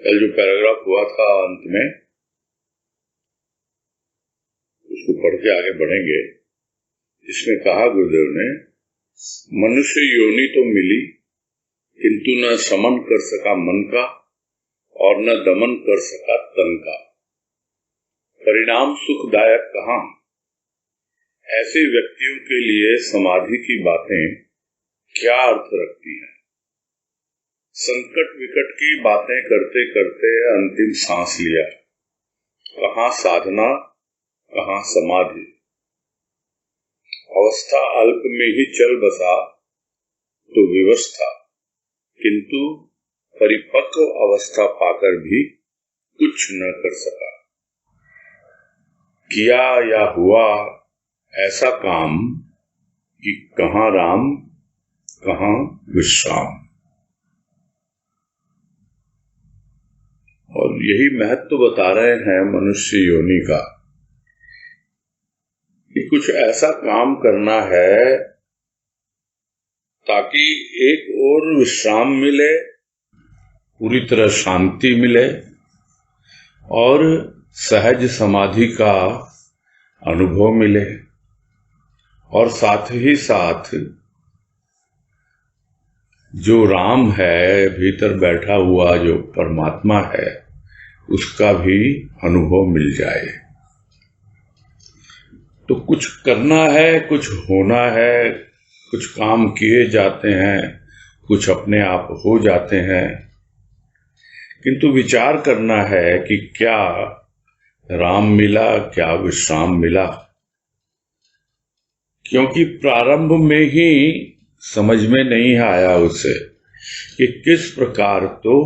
कल जो पैराग्राफ हुआ था अंत में, उसको पढ़ के आगे बढ़ेंगे। इसमें कहा गुरुदेव ने, मनुष्य योनि तो मिली किंतु न समन कर सका मन का और न दमन कर सका तन का। परिणाम सुखदायक कहाँ। ऐसे व्यक्तियों के लिए समाधि की बातें क्या अर्थ रखती हैं। संकट विकट की बातें करते करते अंतिम सांस लिया। कहाँ साधना, कहाँ समाधि। अवस्था अल्प में ही चल बसा तो विवस्था, किंतु परिपक्व अवस्था पाकर भी कुछ न कर सका। किया या हुआ ऐसा काम कि कहाँ राम, कहाँ विश्राम। और यही महत्व बता रहे हैं मनुष्य योनि का कि कुछ ऐसा काम करना है ताकि एक और विश्राम मिले, पूरी तरह शांति मिले और सहज समाधि का अनुभव मिले, और साथ ही साथ जो राम है, भीतर बैठा हुआ जो परमात्मा है, उसका भी अनुभव मिल जाए। तो कुछ करना है, कुछ होना है, कुछ काम किए जाते हैं, कुछ अपने आप हो जाते हैं, किंतु विचार करना है कि क्या राम मिला, क्या विश्राम मिला। क्योंकि प्रारंभ में ही समझ में नहीं आया उसे कि किस प्रकार तो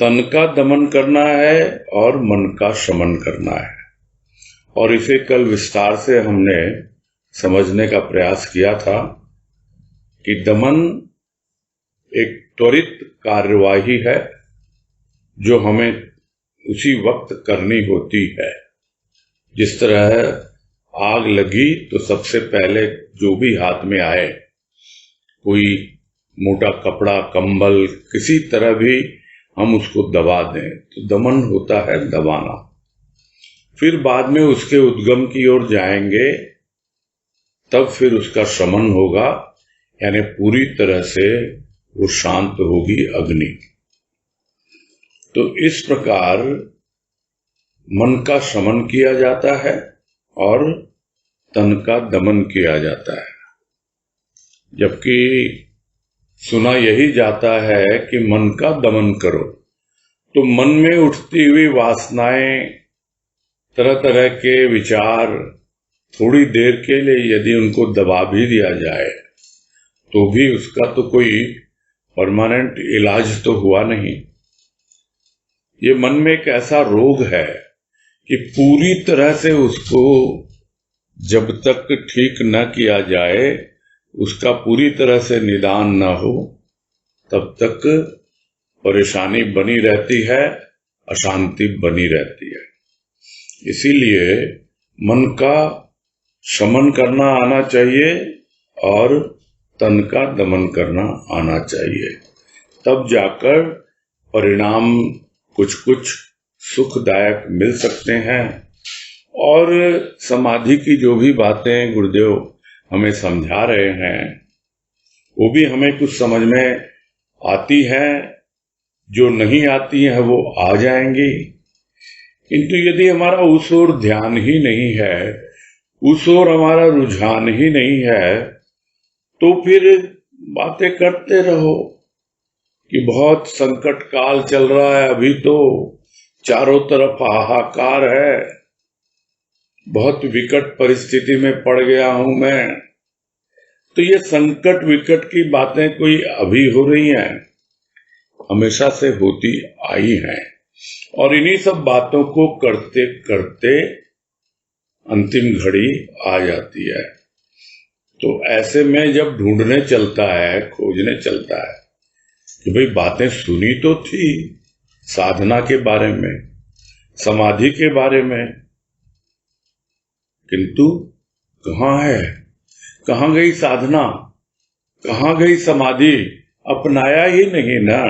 तन का दमन करना है और मन का शमन करना है। और इसे कल विस्तार से हमने समझने का प्रयास किया था कि दमन एक त्वरित कार्यवाही है जो हमें उसी वक्त करनी होती है। जिस तरह आग लगी तो सबसे पहले जो भी हाथ में आए, कोई मोटा कपड़ा, कंबल, किसी तरह भी हम उसको दबा दें, तो दमन होता है दबाना। फिर बाद में उसके उद्गम की ओर जाएंगे, तब फिर उसका शमन होगा, यानी पूरी तरह से वो शांत होगी अग्नि। तो इस प्रकार मन का शमन किया जाता है और तन का दमन किया जाता है। जबकि सुना यही जाता है कि मन का दमन करो, तो मन में उठती हुई वासनाएं, तरह तरह के विचार, थोड़ी देर के लिए यदि उनको दबा भी दिया जाए तो भी उसका तो कोई परमानेंट इलाज तो हुआ नहीं। ये मन में एक ऐसा रोग है कि पूरी तरह से उसको जब तक ठीक न किया जाए, उसका पूरी तरह से निदान न हो, तब तक परेशानी बनी रहती है, अशांति बनी रहती है। इसीलिए मन का शमन करना आना चाहिए और तन का दमन करना आना चाहिए। तब जाकर परिणाम कुछ कुछ सुखदायक मिल सकते हैं। और समाधि की जो भी बातें गुरुदेव हमें समझा रहे हैं, वो भी हमें कुछ समझ में आती हैं, जो नहीं आती हैं वो आ जाएंगी। किंतु यदि हमारा उस ओर ध्यान ही नहीं है, उस ओर हमारा रुझान ही नहीं है, तो फिर बातें करते रहो कि बहुत संकट काल चल रहा है, अभी तो चारों तरफ हाहाकार है, बहुत विकट परिस्थिति में पड़ गया हूं मैं। तो ये संकट विकट की बातें कोई अभी हो रही हैं, हमेशा से होती आई हैं। और इन्हीं सब बातों को करते करते अंतिम घड़ी आ जाती है। तो ऐसे में जब ढूंढने चलता है, खोजने चलता है कि भाई बातें सुनी तो थी साधना के बारे में, समाधि के बारे में, किंतु कहाँ है, कहाँ गई साधना, कहाँ गई समाधि, अपनाया ही नहीं ना।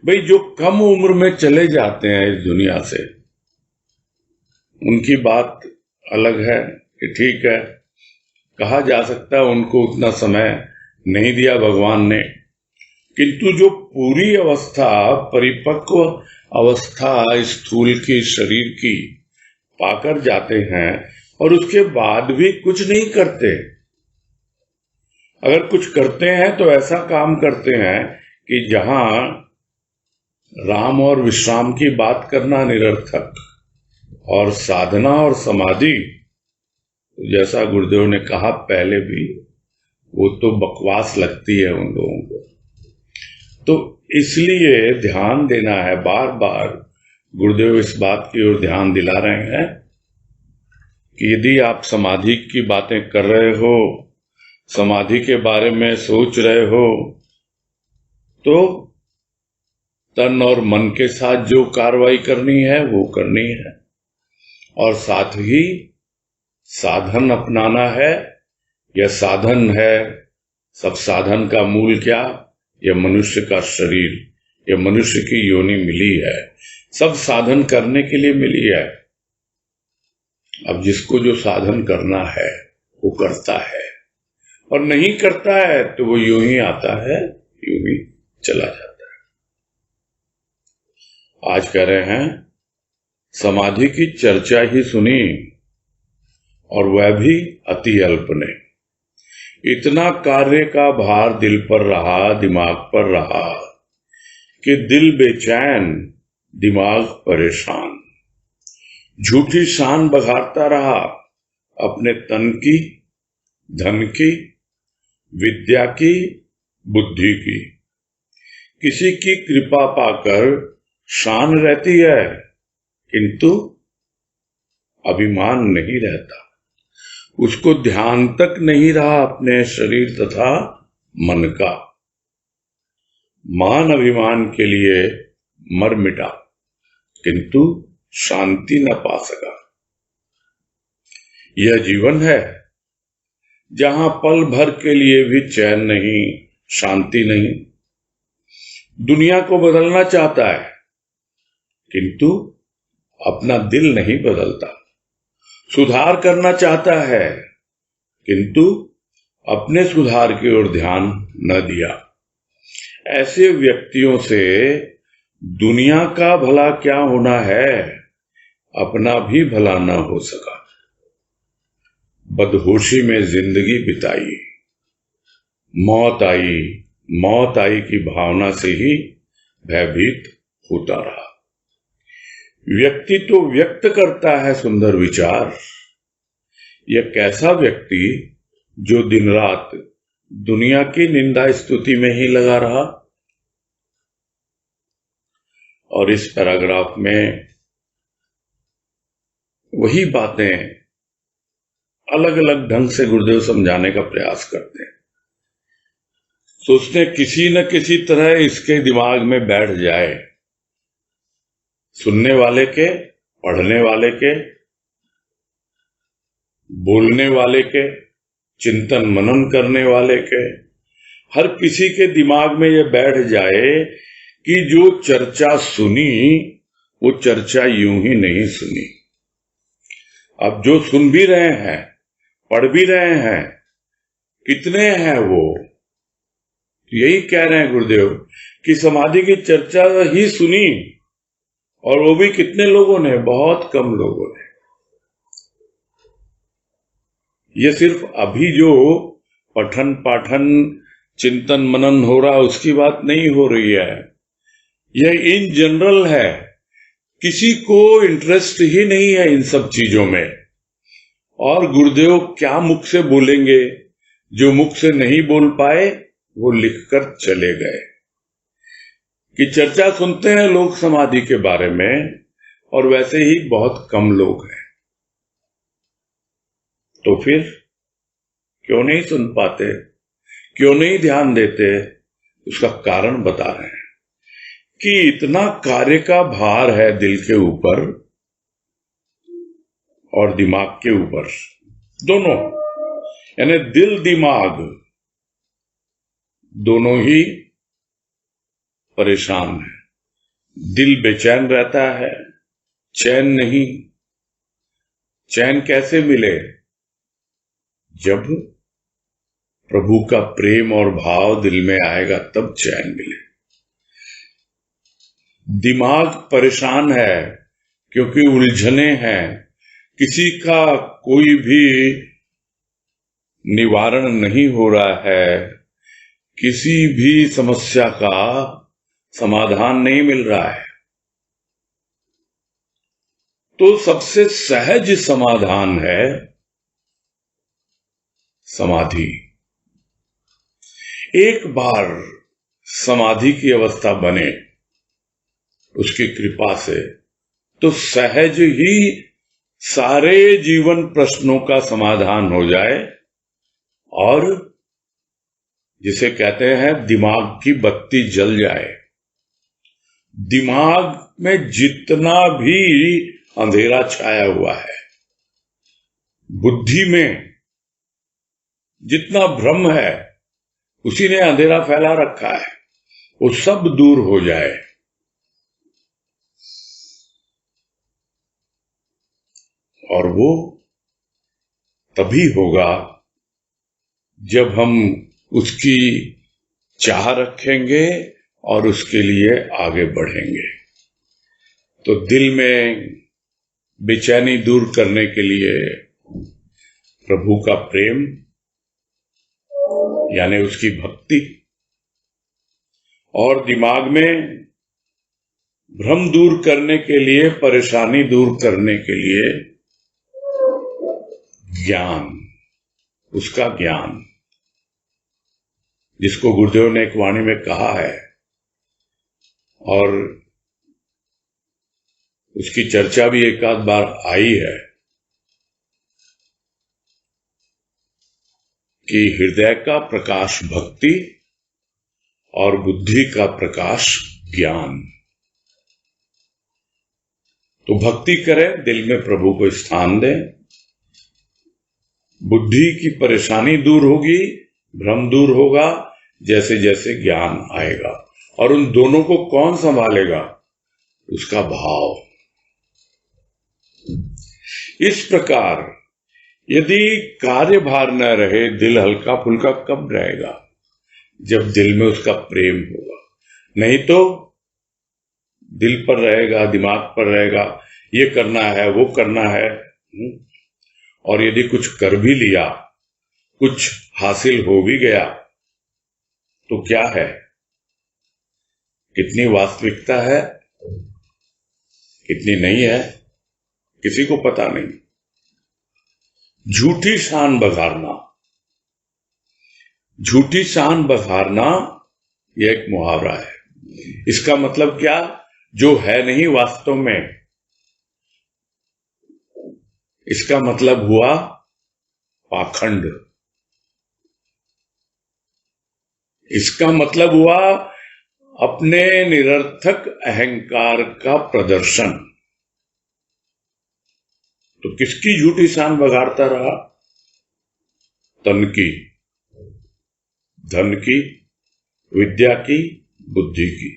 भाई जो कम उम्र में चले जाते हैं इस दुनिया से, उनकी बात अलग है कि ठीक है, कहा जा सकता है उनको उतना समय नहीं दिया भगवान ने, किंतु जो पूरी अवस्था, परिपक्व अवस्था स्थूल की, शरीर की पाकर जाते हैं और उसके बाद भी कुछ नहीं करते, अगर कुछ करते हैं तो ऐसा काम करते हैं कि जहां राम और विश्राम की बात करना निरर्थक, और साधना और समाधि, जैसा गुरुदेव ने कहा पहले भी, वो तो बकवास लगती है उन लोगों को। तो इसलिए ध्यान देना है, बार बार गुरुदेव इस बात की ओर ध्यान दिला रहे हैं कि यदि आप समाधि की बातें कर रहे हो, समाधि के बारे में सोच रहे हो, तो तन और मन के साथ जो कार्रवाई करनी है वो करनी है, और साथ ही साधन अपनाना है। यह साधन है, सब साधन का मूल क्या? यह मनुष्य का शरीर, यह मनुष्य की योनि मिली है, सब साधन करने के लिए मिली है। अब जिसको जो साधन करना है वो करता है, और नहीं करता है तो वो यूं ही आता है, यूं ही चला जाता है। आज कह रहे हैं समाधि की चर्चा ही सुनी, और वह भी अति अल्प ने। इतना कार्य का भार दिल पर रहा, दिमाग पर रहा कि दिल बेचैन, दिमाग परेशान, झूठी शान बघारता रहा अपने तन की, धन की, विद्या की, बुद्धि की। किसी की कृपा पाकर शान रहती है, किंतु अभिमान नहीं रहता, उसको ध्यान तक नहीं रहा अपने शरीर तथा मन का। मान अभिमान के लिए मर मिटा, किंतु शांति न पा सका। यह जीवन है जहां पल भर के लिए भी चैन नहीं, शांति नहीं। दुनिया को बदलना चाहता है, किंतु अपना दिल नहीं बदलता। सुधार करना चाहता है, किंतु अपने सुधार की ओर ध्यान न दिया। ऐसे व्यक्तियों से दुनिया का भला क्या होना है, अपना भी भला न हो सका। बदहोशी में जिंदगी बिताई, मौत आई की भावना से ही भयभीत होता रहा। व्यक्ति तो व्यक्त करता है सुंदर विचार, यह कैसा व्यक्ति जो दिन रात दुनिया की निंदा स्तुति में ही लगा रहा। और इस पैराग्राफ में वही बातें अलग अलग ढंग से गुरुदेव समझाने का प्रयास करते हैं, सोचते हैं किसी न किसी तरह इसके दिमाग में बैठ जाए, सुनने वाले के, पढ़ने वाले के, बोलने वाले के, चिंतन मनन करने वाले के, हर किसी के दिमाग में यह बैठ जाए कि जो चर्चा सुनी वो चर्चा यूं ही नहीं सुनी। अब जो सुन भी रहे हैं, पढ़ भी रहे हैं, कितने हैं वो? यही कह रहे हैं गुरुदेव कि समाधि की चर्चा ही सुनी, और वो भी कितने लोगों ने? बहुत कम लोगों ने। ये सिर्फ अभी जो पठन पाठन चिंतन मनन हो रहा उसकी बात नहीं हो रही है, यह इन जनरल है। किसी को इंटरेस्ट ही नहीं है इन सब चीजों में, और गुरुदेव क्या मुख से बोलेंगे? जो मुख से नहीं बोल पाए वो लिखकर चले गए। कि चर्चा सुनते हैं लोग समाधि के बारे में, और वैसे ही बहुत कम लोग हैं। तो फिर क्यों नहीं सुन पाते, क्यों नहीं ध्यान देते? उसका कारण बता रहे हैं कि इतना कार्य का भार है दिल के ऊपर और दिमाग के ऊपर, दोनों, यानी दिल दिमाग दोनों ही परेशान है। दिल बेचैन रहता है, चैन नहीं। चैन कैसे मिले? जब प्रभु का प्रेम और भाव दिल में आएगा तब चैन मिले। दिमाग परेशान है क्योंकि उलझने हैं, किसी का कोई भी निवारण नहीं हो रहा है, किसी भी समस्या का समाधान नहीं मिल रहा है। तो सबसे सहज समाधान है समाधि। एक बार समाधि की अवस्था बने उसकी कृपा से तो सहज ही सारे जीवन प्रश्नों का समाधान हो जाए और जिसे कहते हैं दिमाग की बत्ती जल जाए। दिमाग में जितना भी अंधेरा छाया हुआ है, बुद्धि में जितना भ्रम है, उसी ने अंधेरा फैला रखा है, वो सब दूर हो जाए। और वो तभी होगा जब हम उसकी चाह रखेंगे और उसके लिए आगे बढ़ेंगे। तो दिल में बेचैनी दूर करने के लिए प्रभु का प्रेम यानी उसकी भक्ति, और दिमाग में भ्रम दूर करने के लिए, परेशानी दूर करने के लिए ज्ञान, उसका ज्ञान, जिसको गुरुदेव ने एक वाणी में कहा है और उसकी चर्चा भी एक आध बार आई है कि हृदय का प्रकाश भक्ति और बुद्धि का प्रकाश ज्ञान। तो भक्ति करें, दिल में प्रभु को स्थान दें, बुद्धि की परेशानी दूर होगी, भ्रम दूर होगा जैसे जैसे ज्ञान आएगा। और उन दोनों को कौन संभालेगा? उसका भाव। इस प्रकार यदि कार्यभार न रहे, दिल हल्का फुल्का कब रहेगा? जब दिल में उसका प्रेम होगा। नहीं तो दिल पर रहेगा, दिमाग पर रहेगा, ये करना है, वो करना है। और यदि कुछ कर भी लिया, कुछ हासिल हो भी गया, तो क्या है? कितनी वास्तविकता है, कितनी नहीं है, किसी को पता नहीं। झूठी शान बघारना, झूठी शान बघारना यह एक मुहावरा है। इसका मतलब क्या? जो है नहीं वास्तव में। इसका मतलब हुआ पाखंड। इसका मतलब हुआ अपने निरर्थक अहंकार का प्रदर्शन। तो किसकी झूठी शान बघारता रहा? तन की, धन की, विद्या की, बुद्धि की।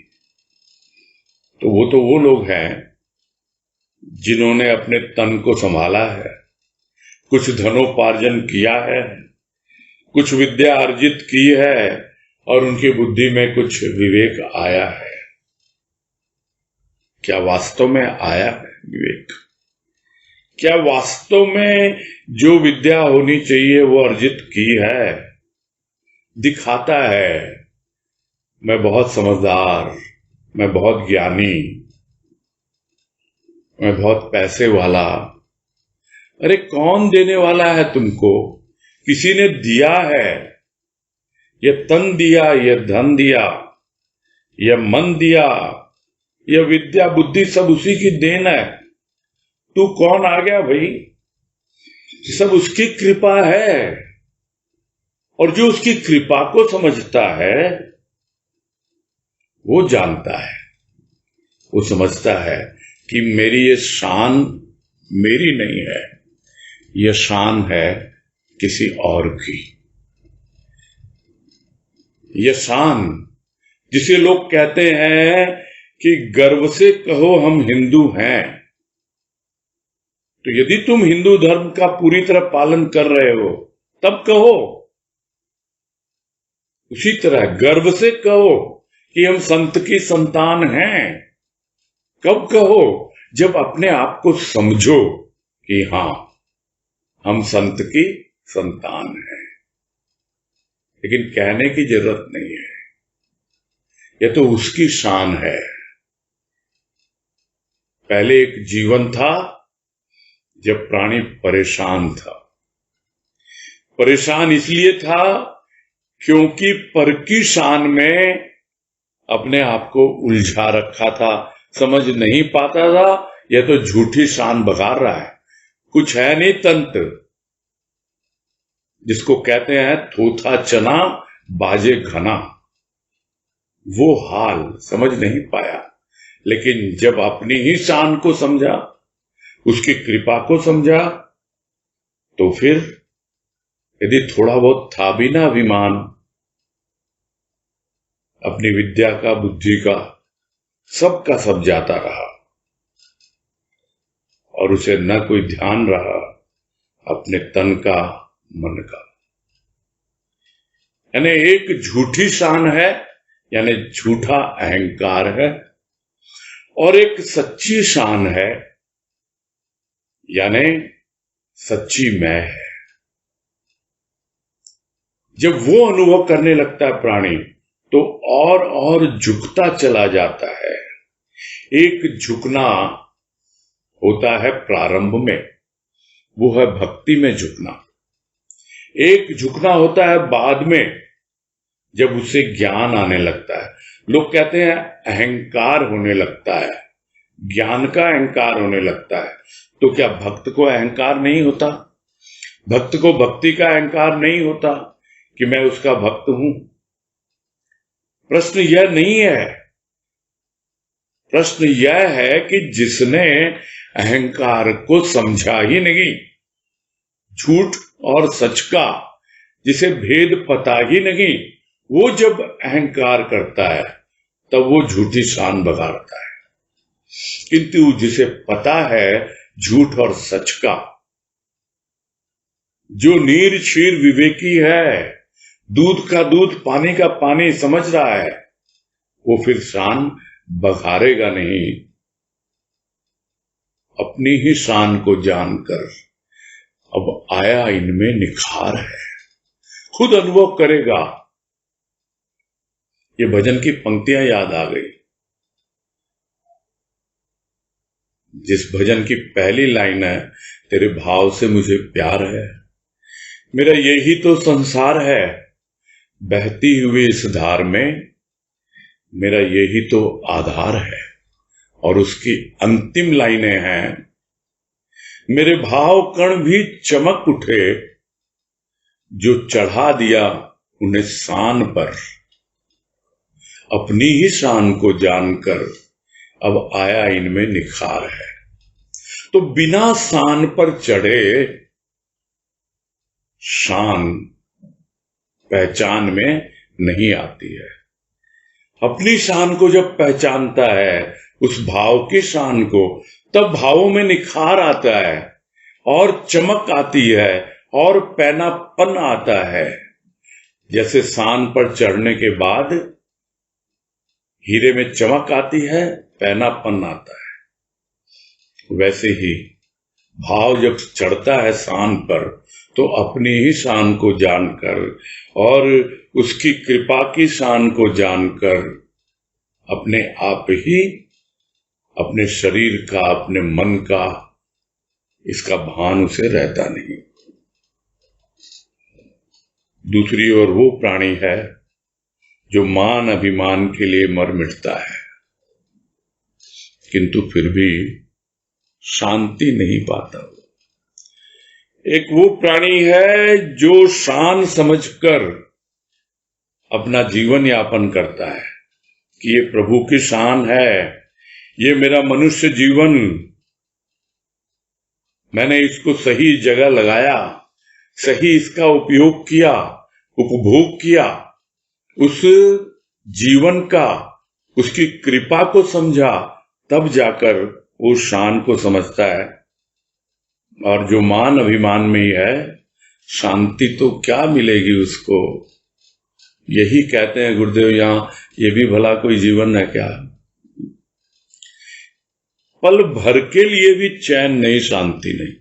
तो वो लोग हैं जिन्होंने अपने तन को संभाला है, कुछ धनोपार्जन किया है, कुछ विद्या अर्जित की है और उनकी बुद्धि में कुछ विवेक आया है। क्या वास्तव में आया है विवेक? क्या वास्तव में जो विद्या होनी चाहिए वो अर्जित की है? दिखाता है मैं बहुत समझदार, मैं बहुत ज्ञानी, मैं बहुत पैसे वाला। अरे कौन देने वाला है तुमको? किसी ने दिया है। ये तन दिया, ये धन दिया, ये मन दिया, ये विद्या बुद्धि सब उसी की देन है। तू कौन आ गया भाई? सब उसकी कृपा है। और जो उसकी कृपा को समझता है वो जानता है, वो समझता है कि मेरी ये शान मेरी नहीं है, ये शान है किसी और की। ये शान जिसे लोग कहते हैं कि गर्व से कहो हम हिंदू हैं। तो यदि तुम हिंदू धर्म का पूरी तरह पालन कर रहे हो तब कहो। उसी तरह गर्व से कहो कि हम संत की संतान हैं। कब कहो? जब अपने आप को समझो कि हां, हम संत की संतान हैं। लेकिन कहने की जरूरत नहीं है, यह तो उसकी शान है। पहले एक जीवन था जब प्राणी परेशान था। परेशान इसलिए था क्योंकि पर की शान में अपने आप को उलझा रखा था, समझ नहीं पाता था यह तो झूठी शान बघार रहा है, कुछ है नहीं तंत्र, जिसको कहते हैं थोथा चना बाजे घना। वो हाल समझ नहीं पाया। लेकिन जब अपनी ही शान को समझा, उसकी कृपा को समझा, तो फिर यदि थोड़ा बहुत था भी ना अभिमान अपनी विद्या का, बुद्धि का, सबका सब जाता रहा और उसे न कोई ध्यान रहा अपने तन का, मन का। यानी एक झूठी शान है, यानी झूठा अहंकार है, और एक सच्ची शान है, यानी सच्ची मैं है। जब वो अनुभव करने लगता है प्राणी, तो और झुकता चला जाता है। एक झुकना होता है प्रारंभ में, वो है भक्ति में झुकना। एक झुकना होता है बाद में, जब उसे ज्ञान आने लगता है। लोग कहते हैं अहंकार होने लगता है, ज्ञान का अहंकार होने लगता है। तो क्या भक्त को अहंकार नहीं होता? भक्त को भक्ति का अहंकार नहीं होता कि मैं उसका भक्त हूं? प्रश्न यह नहीं है। प्रश्न यह है कि जिसने अहंकार को समझा ही नहीं, झूठ और सच का जिसे भेद पता ही नहीं, वो जब अहंकार करता है तब वो झूठी शान बघाड़ता है। किंतु जिसे पता है झूठ और सच का, जो नीर क्षीर विवेकी है, दूध का दूध पानी का पानी समझ रहा है, वो फिर शान बघारेगा नहीं। अपनी ही शान को जानकर अब आया इनमें निखार है, खुद अनुभव करेगा। ये भजन की पंक्तियां याद आ गई, जिस भजन की पहली लाइन है, तेरे भाव से मुझे प्यार है, मेरा यही तो संसार है, बहती हुई इस धार में मेरा यही तो आधार है। और उसकी अंतिम लाइनें हैं, मेरे भाव कण भी चमक उठे, जो चढ़ा दिया उन्हें शान पर, अपनी ही शान को जानकर अब आया इनमें निखार है। तो बिना शान पर चढ़े शान पहचान में नहीं आती है। अपनी शान को जब पहचानता है, उस भाव की शान को, तब भावों में निखार आता है और चमक आती है और पैनापन आता है। जैसे शान पर चढ़ने के बाद हीरे में चमक आती है, पैनापन आता है, वैसे ही भाव जब चढ़ता है शान पर, तो अपनी ही शान को जानकर और उसकी कृपा की शान को जानकर अपने आप ही अपने शरीर का, अपने मन का, इसका भान उसे रहता नहीं। दूसरी ओर वो प्राणी है जो मान अभिमान के लिए मर मिटता है, किंतु फिर भी शांति नहीं पाता। एक वो प्राणी है जो शान समझकर अपना जीवन यापन करता है कि ये प्रभु की शान है, ये मेरा मनुष्य जीवन, मैंने इसको सही जगह लगाया, सही इसका उपयोग किया, उपभोग किया, उस जीवन का, उसकी कृपा को समझा, तब जाकर वो शान को समझता है। और जो मान अभिमान में ही है, शांति तो क्या मिलेगी उसको। यही कहते हैं गुरुदेव यहां, ये भी भला कोई जीवन है क्या? पल भर के लिए भी चैन नहीं, शांति नहीं,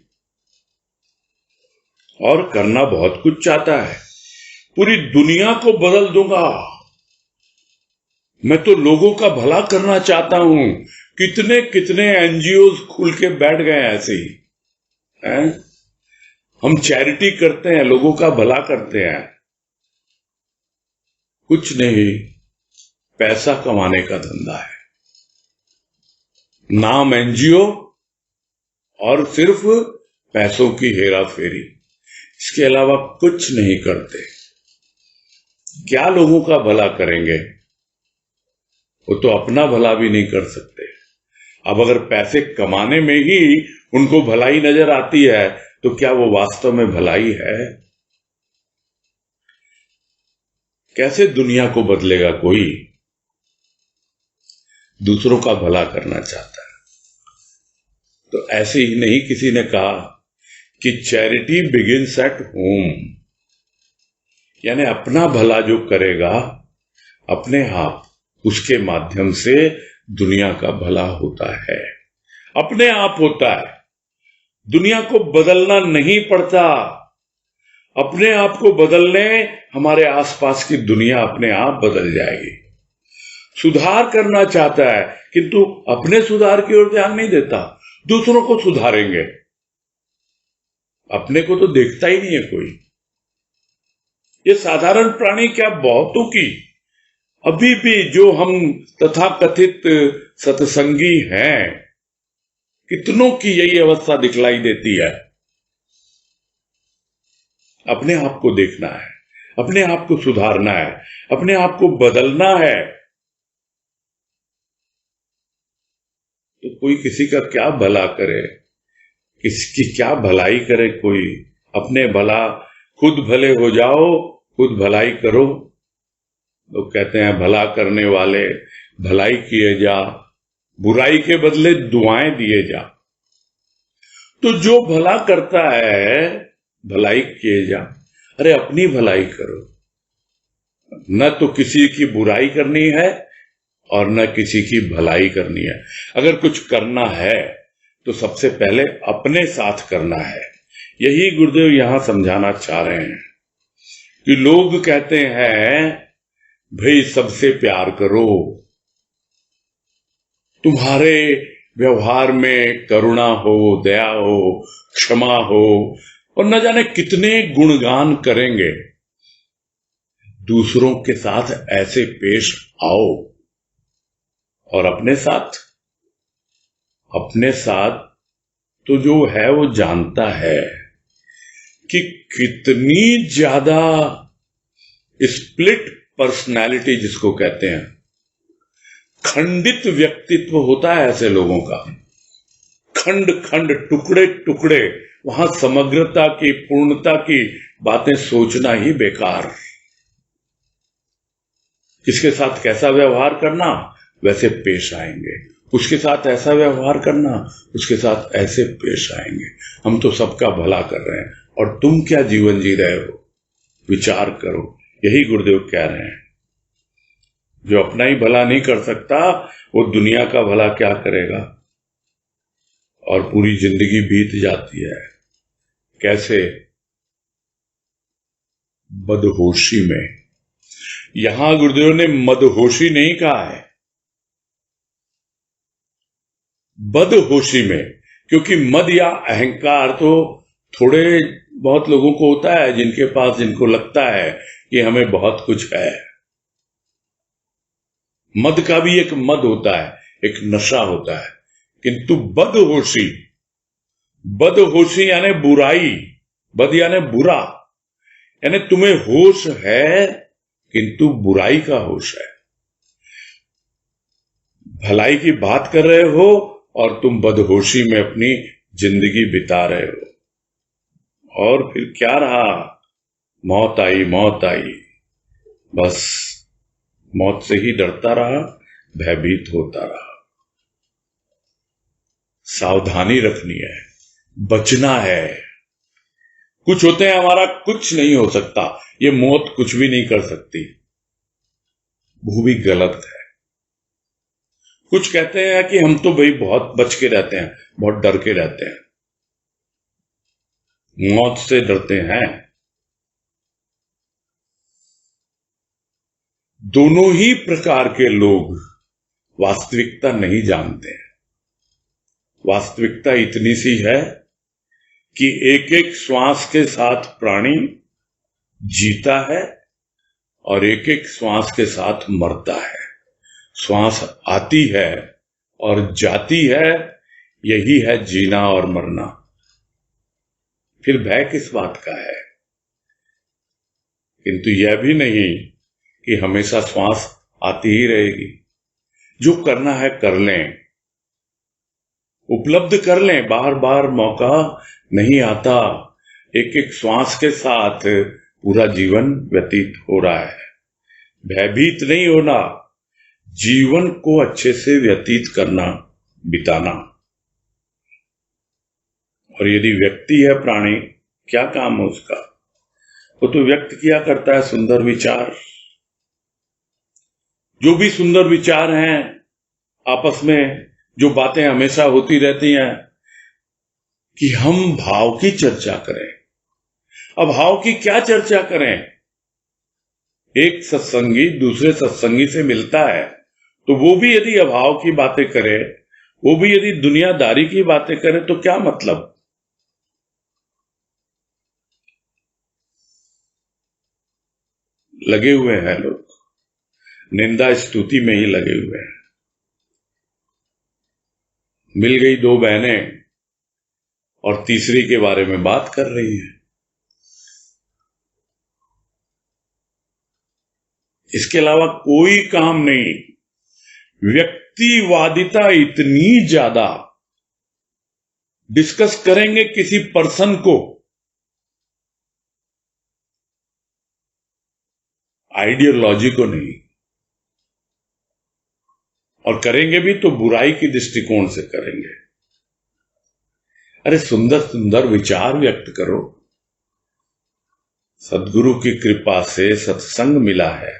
और करना बहुत कुछ चाहता है। पूरी दुनिया को बदल दूंगा, मैं तो लोगों का भला करना चाहता हूं। कितने कितने एनजीओ खुल के बैठ गए ऐसे ही हैं? हम चैरिटी करते हैं, लोगों का भला करते हैं, कुछ नहीं, पैसा कमाने का धंधा है। नाम एनजीओ और सिर्फ पैसों की हेरा फेरी, इसके अलावा कुछ नहीं करते। क्या लोगों का भला करेंगे? वो तो अपना भला भी नहीं कर सकते। अब अगर पैसे कमाने में ही उनको भलाई नजर आती है, तो क्या वो वास्तव में भलाई है? कैसे दुनिया को बदलेगा कोई? दूसरों का भला करना चाहता है। तो ऐसे ही नहीं, किसी ने कहा कि चैरिटी बिगिंस एट होम, यानी अपना भला जो करेगा अपने आप, उसके माध्यम से दुनिया का भला होता है, अपने आप होता है। दुनिया को बदलना नहीं पड़ता। अपने आप को बदलने हमारे आसपास की दुनिया अपने आप बदल जाएगी। सुधार करना चाहता है किंतु अपने सुधार की ओर ध्यान नहीं देता, दूसरों को सुधारेंगे, अपने को तो देखता ही नहीं है कोई। ये साधारण प्राणी क्या, बहुतों की, अभी भी जो हम तथाकथित सत्संगी हैं, कितनों की यही अवस्था दिखलाई देती है। अपने आप को देखना है, अपने आप को सुधारना है, अपने आप को बदलना है। तो कोई किसी का क्या भला करे, किसकी क्या भलाई करे कोई? अपने भला, खुद भले हो जाओ, खुद भलाई करो। लोग कहते हैं भला करने वाले भलाई किए जा, बुराई के बदले दुआएं दिए जा। तो जो भला करता है भलाई किए जा। अरे अपनी भलाई करो, न तो किसी की बुराई करनी है और न किसी की भलाई करनी है। अगर कुछ करना है तो सबसे पहले अपने साथ करना है। यही गुरुदेव यहां समझाना चाह रहे हैं कि लोग कहते हैं भाई सबसे प्यार करो, तुम्हारे व्यवहार में करुणा हो, दया हो, क्षमा हो, और न जाने कितने गुणगान करेंगे। दूसरों के साथ ऐसे पेश आओ, और अपने साथ तो जो है वो जानता है कि कितनी ज्यादा स्प्लिट पर्सनैलिटी जिसको कहते हैं, खंडित व्यक्तित्व होता है ऐसे लोगों का। खंड खंड, टुकड़े टुकड़े, वहां समग्रता की, पूर्णता की बातें सोचना ही बेकार। किसके साथ कैसा व्यवहार करना, वैसे पेश आएंगे। उसके साथ ऐसा व्यवहार करना, उसके साथ ऐसे पेश आएंगे। हम तो सबका भला कर रहे हैं, और तुम क्या जीवन जी रहे हो, विचार करो। यही गुरुदेव कह रहे हैं। जो अपना ही भला नहीं कर सकता, वो दुनिया का भला क्या करेगा? और पूरी जिंदगी बीत जाती है कैसे? बदहोशी में। यहां गुरुदेव ने मदहोशी नहीं कहा है, बदहोशी में, क्योंकि मद या अहंकार तो थोड़े बहुत लोगों को होता है, जिनके पास, जिनको लगता है कि हमें बहुत कुछ है। मद का भी एक मद होता है, एक नशा होता है। किंतु बदहोशी यानी बुराई, बद यानी बुरा, यानी तुम्हें होश है किंतु बुराई का होश है। भलाई की बात कर रहे हो और तुम बदहोशी में अपनी जिंदगी बिता रहे हो। और फिर क्या रहा? मौत आई, बस मौत से ही डरता रहा, भयभीत होता रहा। सावधानी रखनी है, बचना है। कुछ होते हैं हमारा कुछ नहीं हो सकता, ये मौत कुछ भी नहीं कर सकती, वो भी गलत है। कुछ कहते हैं कि हम तो भाई बहुत बच के रहते हैं, बहुत डर के रहते हैं, मौत से डरते हैं। दोनों ही प्रकार के लोग वास्तविकता नहीं जानते हैं। वास्तविकता इतनी सी है कि एक एक श्वास के साथ प्राणी जीता है और एक एक श्वास के साथ मरता है। श्वास आती है और जाती है, यही है जीना और मरना। फिर भय किस बात का है? किंतु यह भी नहीं कि हमेशा श्वास आती ही रहेगी। जो करना है कर लें, उपलब्ध कर लें। बार बार मौका नहीं आता, एक एक श्वास के साथ पूरा जीवन व्यतीत हो रहा है। भयभीत नहीं होना, जीवन को अच्छे से व्यतीत करना, बिताना। और यदि व्यक्ति है प्राणी, क्या काम है उसका? वो तो व्यक्त किया करता है सुंदर विचार। जो भी सुंदर विचार हैं, आपस में जो बातें हमेशा होती रहती हैं कि हम भाव की चर्चा करें। अब भाव की क्या चर्चा करें? एक सत्संगी दूसरे सत्संगी से मिलता है तो वो भी यदि अभाव की बातें करे, वो भी यदि दुनियादारी की बातें करे, तो क्या मतलब? लगे हुए हैं लोग, निंदा स्तुति में ही लगे हुए हैं। मिल गई दो बहनें और तीसरी के बारे में बात कर रही हैं। इसके अलावा कोई काम नहीं। व्यक्तिवादिता इतनी ज्यादा, डिस्कस करेंगे किसी पर्सन को, आइडियोलॉजी को नहीं। और करेंगे भी तो बुराई की दृष्टिकोण से करेंगे। अरे सुंदर सुंदर विचार व्यक्त करो। सद्गुरु की कृपा से सत्संग मिला है,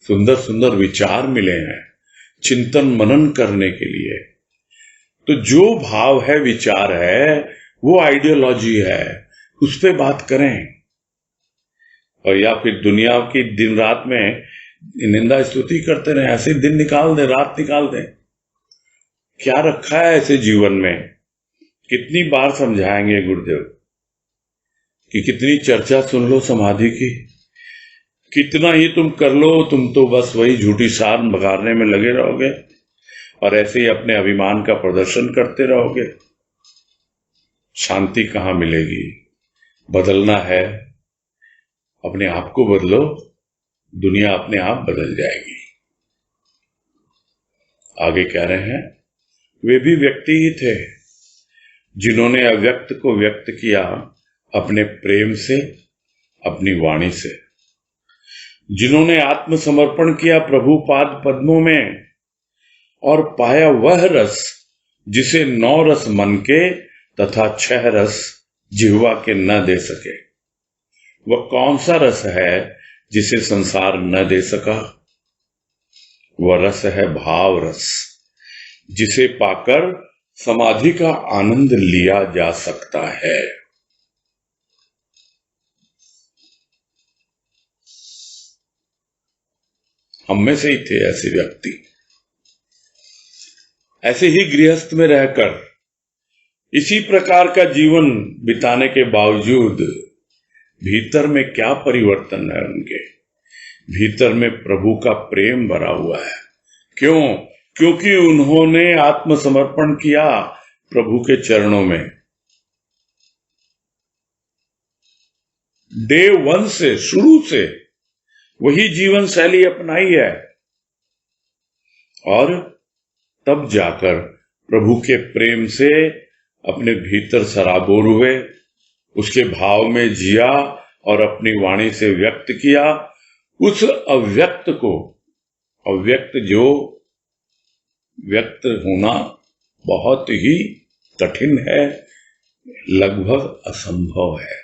सुंदर सुंदर विचार मिले हैं चिंतन मनन करने के लिए। तो जो भाव है, विचार है, वो आइडियोलॉजी है, उस पे बात करें। और या फिर दुनिया की दिन रात में निंदा स्तुति करते रहे, ऐसे दिन निकाल दें, रात निकाल दें। क्या रखा है ऐसे जीवन में? कितनी बार समझाएंगे गुरुदेव कि कितनी चर्चा सुन लो समाधि की, कितना ही तुम कर लो, तुम तो बस वही झूठी सार बघारने में लगे रहोगे और ऐसे ही अपने अभिमान का प्रदर्शन करते रहोगे। शांति कहां मिलेगी? बदलना है, अपने आप को बदलो, दुनिया अपने आप बदल जाएगी। आगे कह रहे हैं, वे भी व्यक्ति ही थे जिन्होंने अव्यक्त को व्यक्त किया अपने प्रेम से, अपनी वाणी से, जिन्होंने आत्मसमर्पण किया प्रभु पाद पद्मों में और पाया वह रस जिसे 9 रस मन के तथा 6 रस जिह्वा के न दे सके। वह कौन सा रस है जिसे संसार न दे सका? वह रस है भाव रस, जिसे पाकर समाधि का आनंद लिया जा सकता है। हम में से ही थे ऐसे व्यक्ति। ऐसे ही गृहस्थ में रहकर इसी प्रकार का जीवन बिताने के बावजूद भीतर में क्या परिवर्तन है? उनके भीतर में प्रभु का प्रेम भरा हुआ है। क्यों? क्योंकि उन्होंने आत्मसमर्पण किया प्रभु के चरणों में। डे 1 से, शुरू से वही जीवन शैली अपनाई है और तब जाकर प्रभु के प्रेम से अपने भीतर सराबोर हुए, उसके भाव में जिया और अपनी वाणी से व्यक्त किया। उस अव्यक्त को, अव्यक्त जो व्यक्त होना बहुत ही कठिन है, लगभग असंभव है।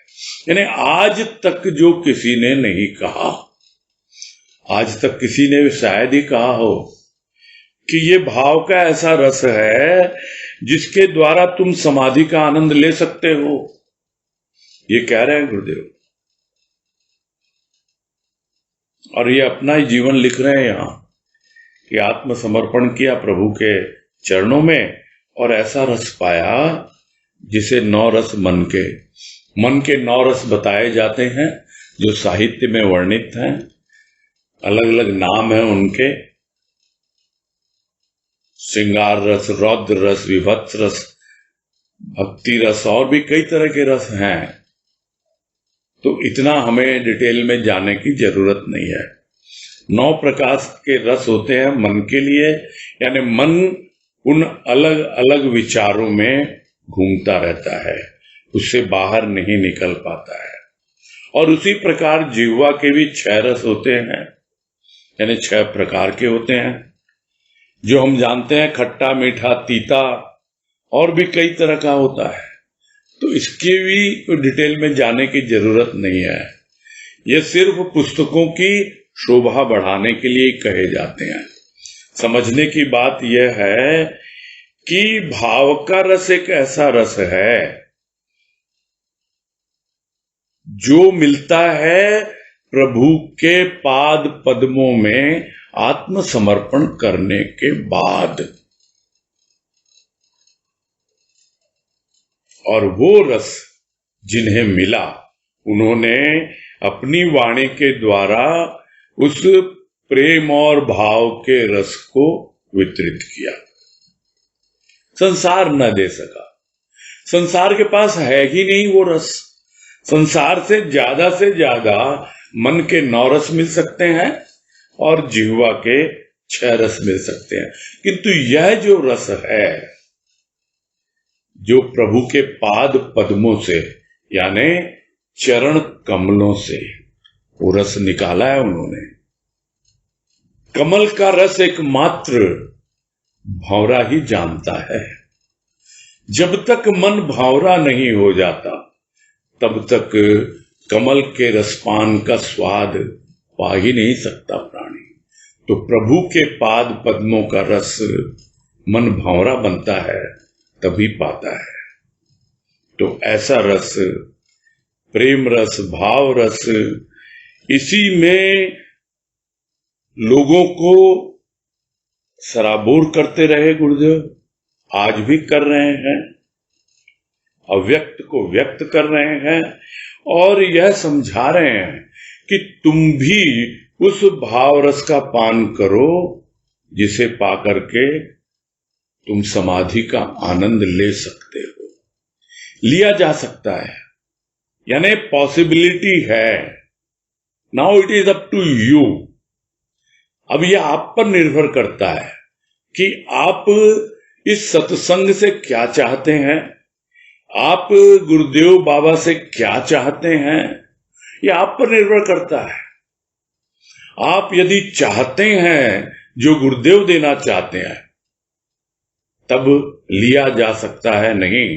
यानी आज तक जो किसी ने नहीं कहा, आज तक किसी ने शायद ही कहा हो कि ये भाव का ऐसा रस है जिसके द्वारा तुम समाधि का आनंद ले सकते हो। ये कह रहे हैं गुरुदेव, और ये अपना ही जीवन लिख रहे हैं यहां कि आत्मसमर्पण किया प्रभु के चरणों में और ऐसा रस पाया जिसे 9 रस मन के 9 रस बताए जाते हैं जो साहित्य में वर्णित हैं। अलग अलग नाम हैं उनके, श्रृंगार रस, रौद्र रस, विभत्स रस, भक्ति रस, और भी कई तरह के रस हैं। तो इतना हमें डिटेल में जाने की जरूरत नहीं है। 9 प्रकार के रस होते हैं मन के लिए, यानी मन उन अलग अलग विचारों में घूमता रहता है, उससे बाहर नहीं निकल पाता है। और उसी प्रकार जिह्वा के भी 6 रस होते हैं, यानी 6 प्रकार के होते हैं जो हम जानते हैं, खट्टा, मीठा, तीता, और भी कई तरह का होता है। तो इसके भी डिटेल में जाने की जरूरत नहीं है। ये सिर्फ पुस्तकों की शोभा बढ़ाने के लिए कहे जाते हैं। समझने की बात यह है कि भाव का रस एक ऐसा रस है जो मिलता है प्रभु के पाद पद्मों में आत्मसमर्पण करने के बाद। और वो रस जिन्हें मिला, उन्होंने अपनी वाणी के द्वारा उस प्रेम और भाव के रस को वितरित किया। संसार न दे सका, संसार के पास है ही नहीं वो रस। संसार से ज्यादा मन के 9 रस मिल सकते हैं और जिह्वा के 6 रस मिल सकते हैं, किंतु यह जो रस है, जो प्रभु के पाद पद्मों से यानी चरण कमलों से वो रस निकाला है उन्होंने। कमल का रस एकमात्र भंवरा ही जानता है। जब तक मन भंवरा नहीं हो जाता तब तक कमल के रसपान का स्वाद पा ही नहीं सकता प्राणी। तो प्रभु के पाद पद्मों का रस मन भंवरा बनता है तभी पाता है। तो ऐसा रस, प्रेम रस, भाव रस, इसी में लोगों को सराबोर करते रहे गुरुदेव, आज भी कर रहे हैं। अव्यक्त को व्यक्त कर रहे हैं और यह समझा रहे हैं कि तुम भी उस भाव रस का पान करो जिसे पाकर के तुम समाधि का आनंद ले सकते हो। लिया जा सकता है, यानी पॉसिबिलिटी है। Now it is up to you. अब यह आप पर निर्भर करता है कि आप इस सत्संग से क्या चाहते हैं, आप गुरुदेव बाबा से क्या चाहते हैं, यह आप पर निर्भर करता है। आप यदि चाहते हैं जो गुरुदेव देना चाहते हैं तब लिया जा सकता है, नहीं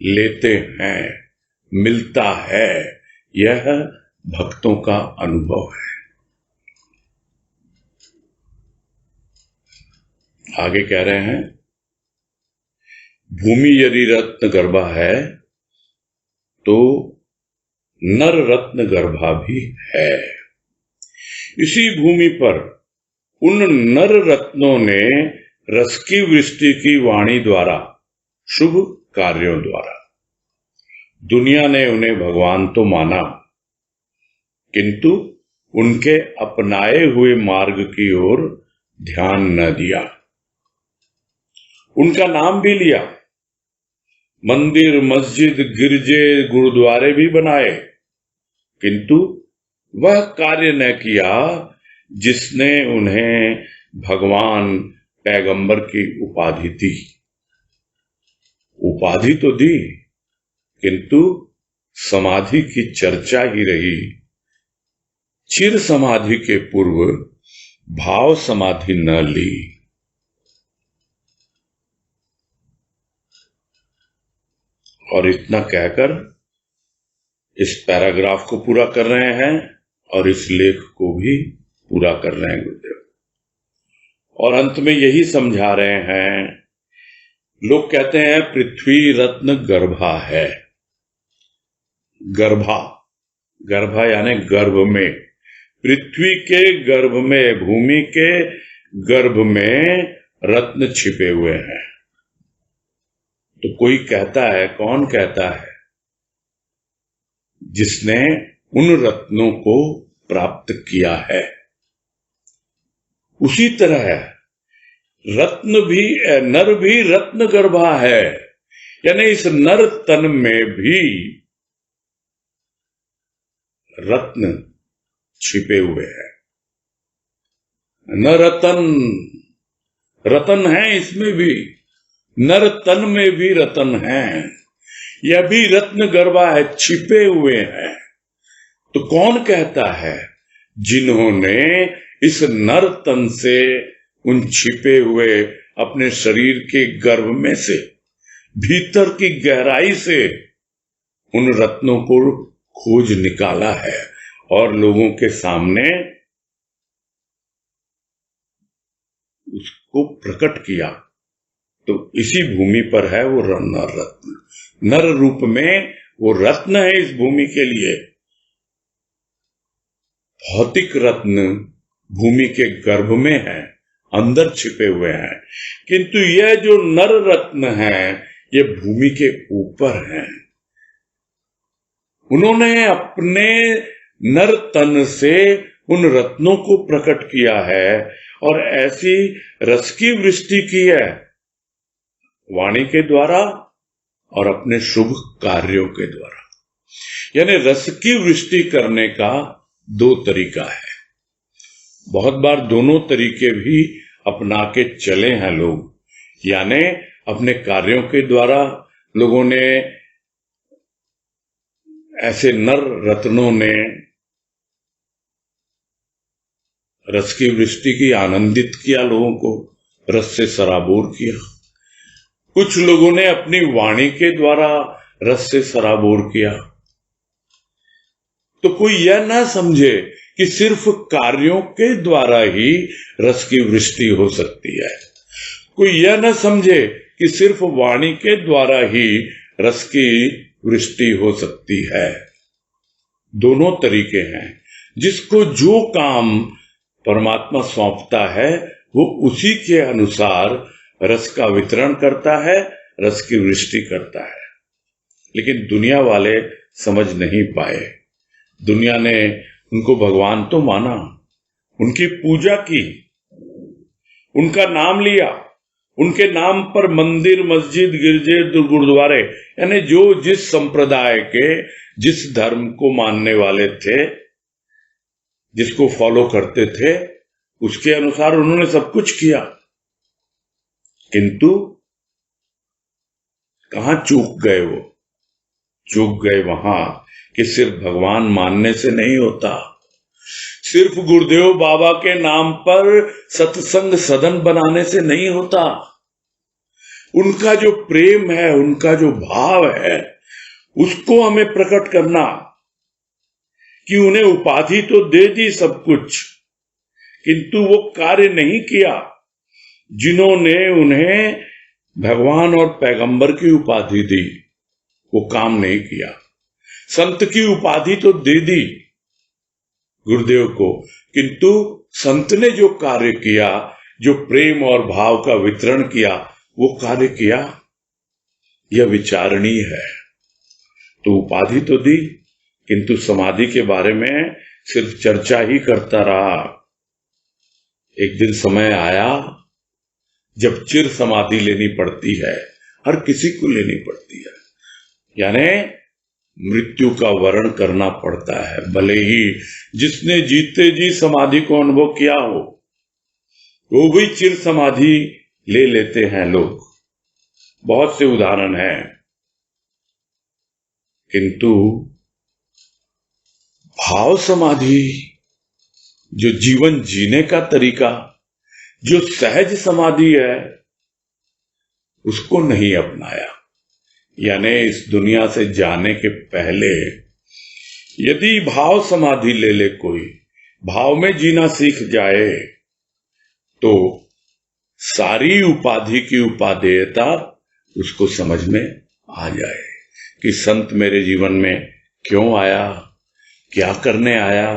लेते हैं, मिलता है। यह भक्तों का अनुभव है। आगे कह रहे हैं, भूमि यदि रत्न गर्भा है तो नर रत्न गर्भा भी है। इसी भूमि पर उन नर रत्नों ने रस की वृष्टि की वाणी द्वारा, शुभ कार्यों द्वारा। दुनिया ने उन्हें भगवान तो माना, किंतु उनके अपनाए हुए मार्ग की ओर ध्यान न दिया। उनका नाम भी लिया, मंदिर, मस्जिद, गिरजे, गुरुद्वारे भी बनाए, किंतु वह कार्य न किया जिसने उन्हें भगवान, पैगंबर की उपाधि दी। उपाधि तो दी, किंतु समाधि की चर्चा ही रही, चिर समाधि के पूर्व भाव समाधि न ली। और इतना कहकर इस पैराग्राफ को पूरा कर रहे हैं और इस लेख को भी पूरा कर रहे हैं गुरुदेव। और अंत में यही समझा रहे हैं, लोग कहते हैं पृथ्वी रत्न गर्भा है। गर्भा, गर्भा यानी गर्भ में, पृथ्वी के गर्भ में, भूमि के गर्भ में रत्न छिपे हुए हैं। तो कोई कहता है, कौन कहता है? जिसने उन रत्नों को प्राप्त किया है। उसी तरह रत्न भी, नर भी रत्न गर्भा है, यानी इस नर तन में भी रत्न छिपे हुए हैं। न रतन, रतन है इसमें भी, नर तन में भी रतन है, यह भी रत्न गर्भा है, छिपे हुए हैं। तो कौन कहता है? जिन्होंने इस नर तन से, उन छिपे हुए अपने शरीर के गर्भ में से, भीतर की गहराई से उन रत्नों को खोज निकाला है और लोगों के सामने उसको प्रकट किया। तो इसी भूमि पर है वो नर रत्न, नर रूप में वो रत्न है इस भूमि के लिए। भौतिक रत्न भूमि के गर्भ में है, अंदर छिपे हुए हैं, किंतु यह जो नर रत्न है ये भूमि के ऊपर है। उन्होंने अपने नर तन से उन रत्नों को प्रकट किया है और ऐसी रस की वृष्टि की है वाणी के द्वारा और अपने शुभ कार्यों के द्वारा। यानी रस की वृष्टि करने का दो तरीका है। बहुत बार दोनों तरीके भी अपना के चले हैं लोग, यानी अपने कार्यों के द्वारा लोगों ने, ऐसे नर रत्नों ने रस की वृष्टि की, आनंदित किया लोगों को, रस से सराबोर किया। कुछ लोगों ने अपनी वाणी के द्वारा रस से सराबोर किया। तो कोई यह ना समझे कि सिर्फ कार्यों के द्वारा ही रस की वृष्टि हो सकती है। कोई यह ना समझे कि सिर्फ वाणी के द्वारा ही रस की वृष्टि हो सकती है। दोनों तरीके हैं। जिसको जो काम परमात्मा सौंपता है वो उसी के अनुसार रस का वितरण करता है, रस की वृष्टि करता है। लेकिन दुनिया वाले समझ नहीं पाए। दुनिया ने उनको भगवान तो माना, उनकी पूजा की, उनका नाम लिया, उनके नाम पर मंदिर, मस्जिद, गिरजे, गुरुद्वारे, यानी जो जिस संप्रदाय के, जिस धर्म को मानने वाले थे, जिसको फॉलो करते थे, उसके अनुसार उन्होंने सब कुछ किया। किंतु कहां चूक गए? वो चूक गए वहां कि सिर्फ भगवान मानने से नहीं होता, सिर्फ गुरुदेव बाबा के नाम पर सत्संग सदन बनाने से नहीं होता। उनका जो प्रेम है, उनका जो भाव है, उसको हमें प्रकट करना। कि उन्हें उपाधि तो दे दी सब कुछ, किंतु वो कार्य नहीं किया। जिन्होंने उन्हें भगवान और पैगंबर की उपाधि दी, वो काम नहीं किया। संत की उपाधि तो दे दी गुरुदेव को, किंतु संत ने जो कार्य किया, जो प्रेम और भाव का वितरण किया, वो कार्य किया, यह विचारणीय है। तो उपाधि तो दी, किंतु समाधि के बारे में सिर्फ चर्चा ही करता रहा। एक दिन समय आया जब चिर समाधि लेनी पड़ती है, हर किसी को लेनी पड़ती है, यानी मृत्यु का वरण करना पड़ता है। भले ही जिसने जीते जी समाधि को अनुभव किया हो, वो भी चिर समाधि ले लेते हैं लोग, बहुत से उदाहरण हैं। किंतु भाव समाधि जो जीवन जीने का तरीका, जो सहज समाधि है, उसको नहीं अपनाया। यानी इस दुनिया से जाने के पहले यदि भाव समाधि ले ले, कोई भाव में जीना सीख जाए, तो सारी उपाधि की उपादेयता उसको समझ में आ जाए कि संत मेरे जीवन में क्यों आया, क्या करने आया,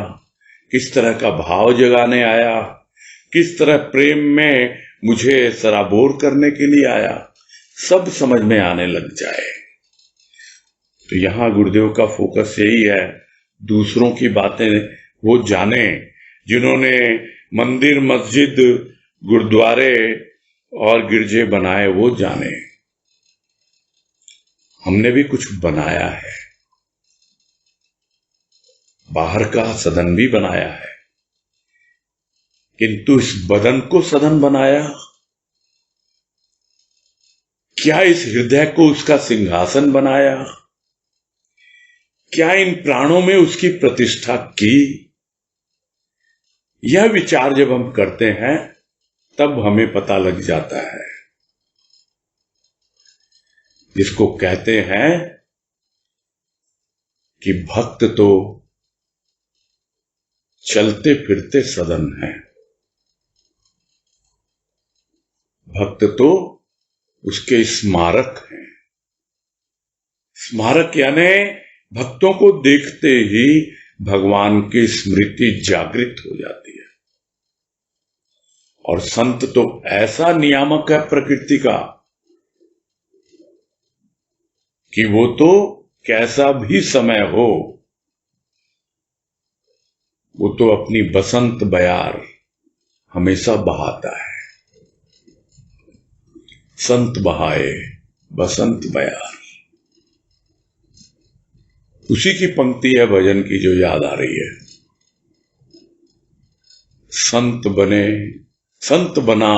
किस तरह का भाव जगाने आया, किस तरह प्रेम में मुझे सराबोर करने के लिए आया, सब समझ में आने लग जाए। तो यहां गुरुदेव का फोकस यही है, दूसरों की बातें वो जाने, जिन्होंने मंदिर, मस्जिद, गुरुद्वारे और गिरजे बनाए वो जाने। हमने भी कुछ बनाया है, बाहर का सदन भी बनाया है, किंतु इस बदन को सदन बनाया क्या? इस हृदय को उसका सिंहासन बनाया क्या? इन प्राणों में उसकी प्रतिष्ठा की? यह विचार जब हम करते हैं तब हमें पता लग जाता है, जिसको कहते हैं कि भक्त तो चलते फिरते सदन है। भक्त तो उसके स्मारक हैं। स्मारक यानी भक्तों को देखते ही भगवान की स्मृति जागृत हो जाती है। और संत तो ऐसा नियामक है प्रकृति का कि वो तो कैसा भी समय हो, वो तो अपनी बसंत बयार हमेशा बहाता है। संत बहाए बसंत बयार, उसी की पंक्ति है भजन की जो याद आ रही है। संत बना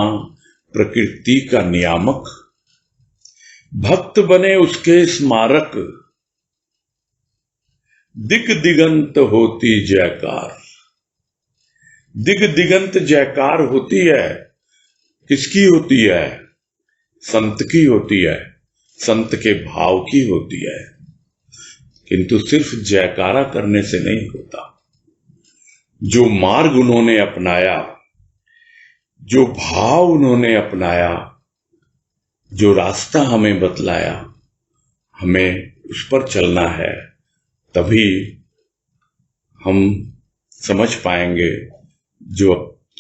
प्रकृति का नियामक, भक्त बने उसके स्मारक, दिग दिगंत होती जयकार। दिग दिगंत जयकार होती है, किसकी होती है? संत की होती है, संत के भाव की होती है। किंतु सिर्फ जयकारा करने से नहीं होता। जो मार्ग उन्होंने अपनाया, जो भाव उन्होंने अपनाया, जो रास्ता हमें बतलाया, हमें उस पर चलना है, तभी हम समझ पाएंगे। जो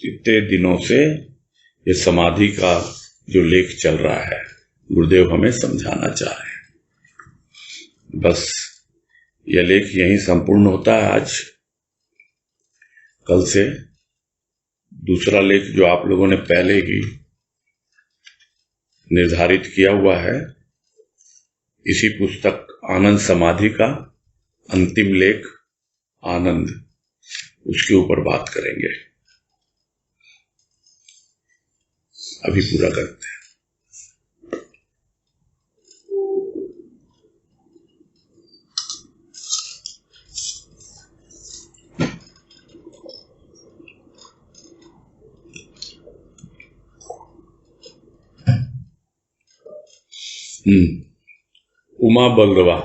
इतने दिनों से ये समाधि का जो लेख चल रहा है, गुरुदेव हमें समझाना चाह रहे हैं। बस यह लेख यहीं संपूर्ण होता है आज। कल से दूसरा लेख जो आप लोगों ने पहले ही निर्धारित किया हुआ है, इसी पुस्तक आनंद समाधि का अंतिम लेख आनंद, उसके ऊपर बात करेंगे। अभी पूरा करते हैं। उमा बलरवा।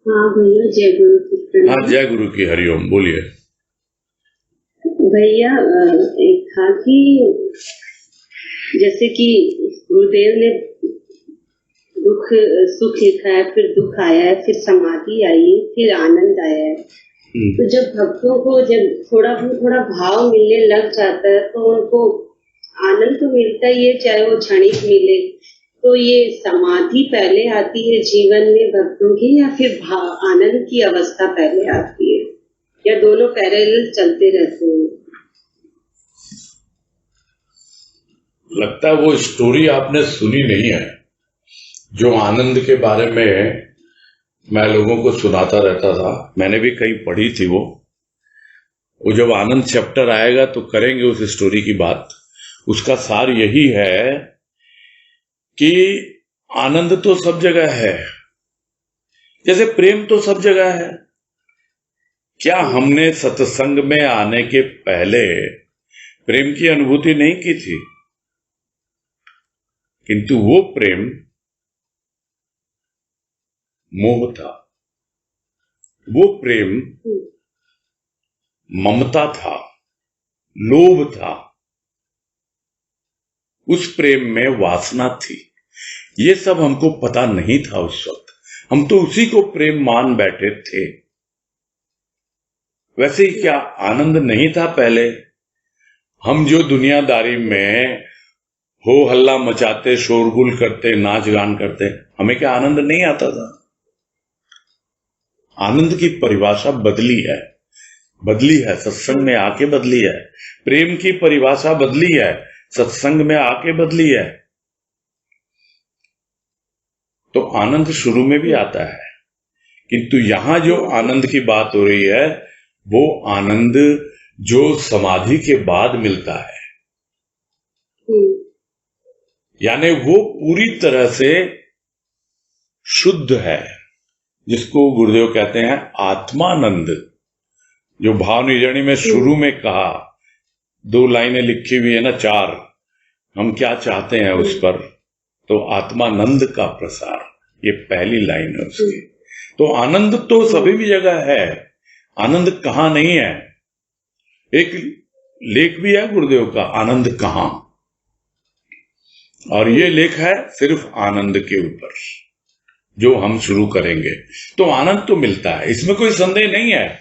हाँ भैया, जय गुरु। हाँ, जय गुरु की हरिओम। बोलिए भैया। एक था कि जैसे कि गुरुदेव ने दुख सुख लिखा है, फिर दुख आया है, फिर समाधि आई है, फिर आनंद आया है। तो जब भक्तों को जब थोड़ा भाव मिलने लग जाता है तो उनको आनंद तो मिलता ही है, चाहे वो क्षणिक मिले। तो ये समाधि पहले आती है जीवन में भक्तों की, या फिर आनंद की अवस्था पहले आती है, या दोनों पैरेलल चलते रहते हैं? लगता है वो स्टोरी आपने सुनी नहीं है, जो आनंद के बारे में मैं लोगों को सुनाता रहता था। मैंने भी कहीं पढ़ी थी वो जब आनंद चैप्टर आएगा तो करेंगे उस स्टोरी की बात। उसका सार यही है कि आनंद तो सब जगह है, जैसे प्रेम तो सब जगह है। क्या हमने सत्संग में आने के पहले प्रेम की अनुभूति नहीं की थी? किंतु वो प्रेम मोह था, वो प्रेम ममता था, लोभ था, उस प्रेम में वासना थी। ये सब हमको पता नहीं था उस वक्त, हम तो उसी को प्रेम मान बैठे थे। वैसे ही क्या आनंद नहीं था पहले? हम जो दुनियादारी में हो हल्ला मचाते, शोरगुल करते, नाच गान करते, हमें क्या आनंद नहीं आता था? आनंद की परिभाषा बदली है, सत्संग में आके बदली है। प्रेम की परिभाषा बदली है, सत्संग में आके बदली है। तो आनंद शुरू में भी आता है, किंतु यहां जो आनंद की बात हो रही है वो आनंद जो समाधि के बाद मिलता है, यानी वो पूरी तरह से शुद्ध है, जिसको गुरुदेव कहते हैं आत्मानंद। जो भाव निजणी में शुरू में कहा, 2 लाइनें लिखी हुई है ना, 4, हम क्या चाहते हैं उस पर, तो आत्मानंद का प्रसार, ये पहली लाइन है उसकी। तो आनंद तो सभी भी जगह है, आनंद कहां नहीं है। एक लेख भी है गुरुदेव का, आनंद कहां, और ये लेख है सिर्फ आनंद के ऊपर जो हम शुरू करेंगे। तो आनंद तो मिलता है, इसमें कोई संदेह नहीं है।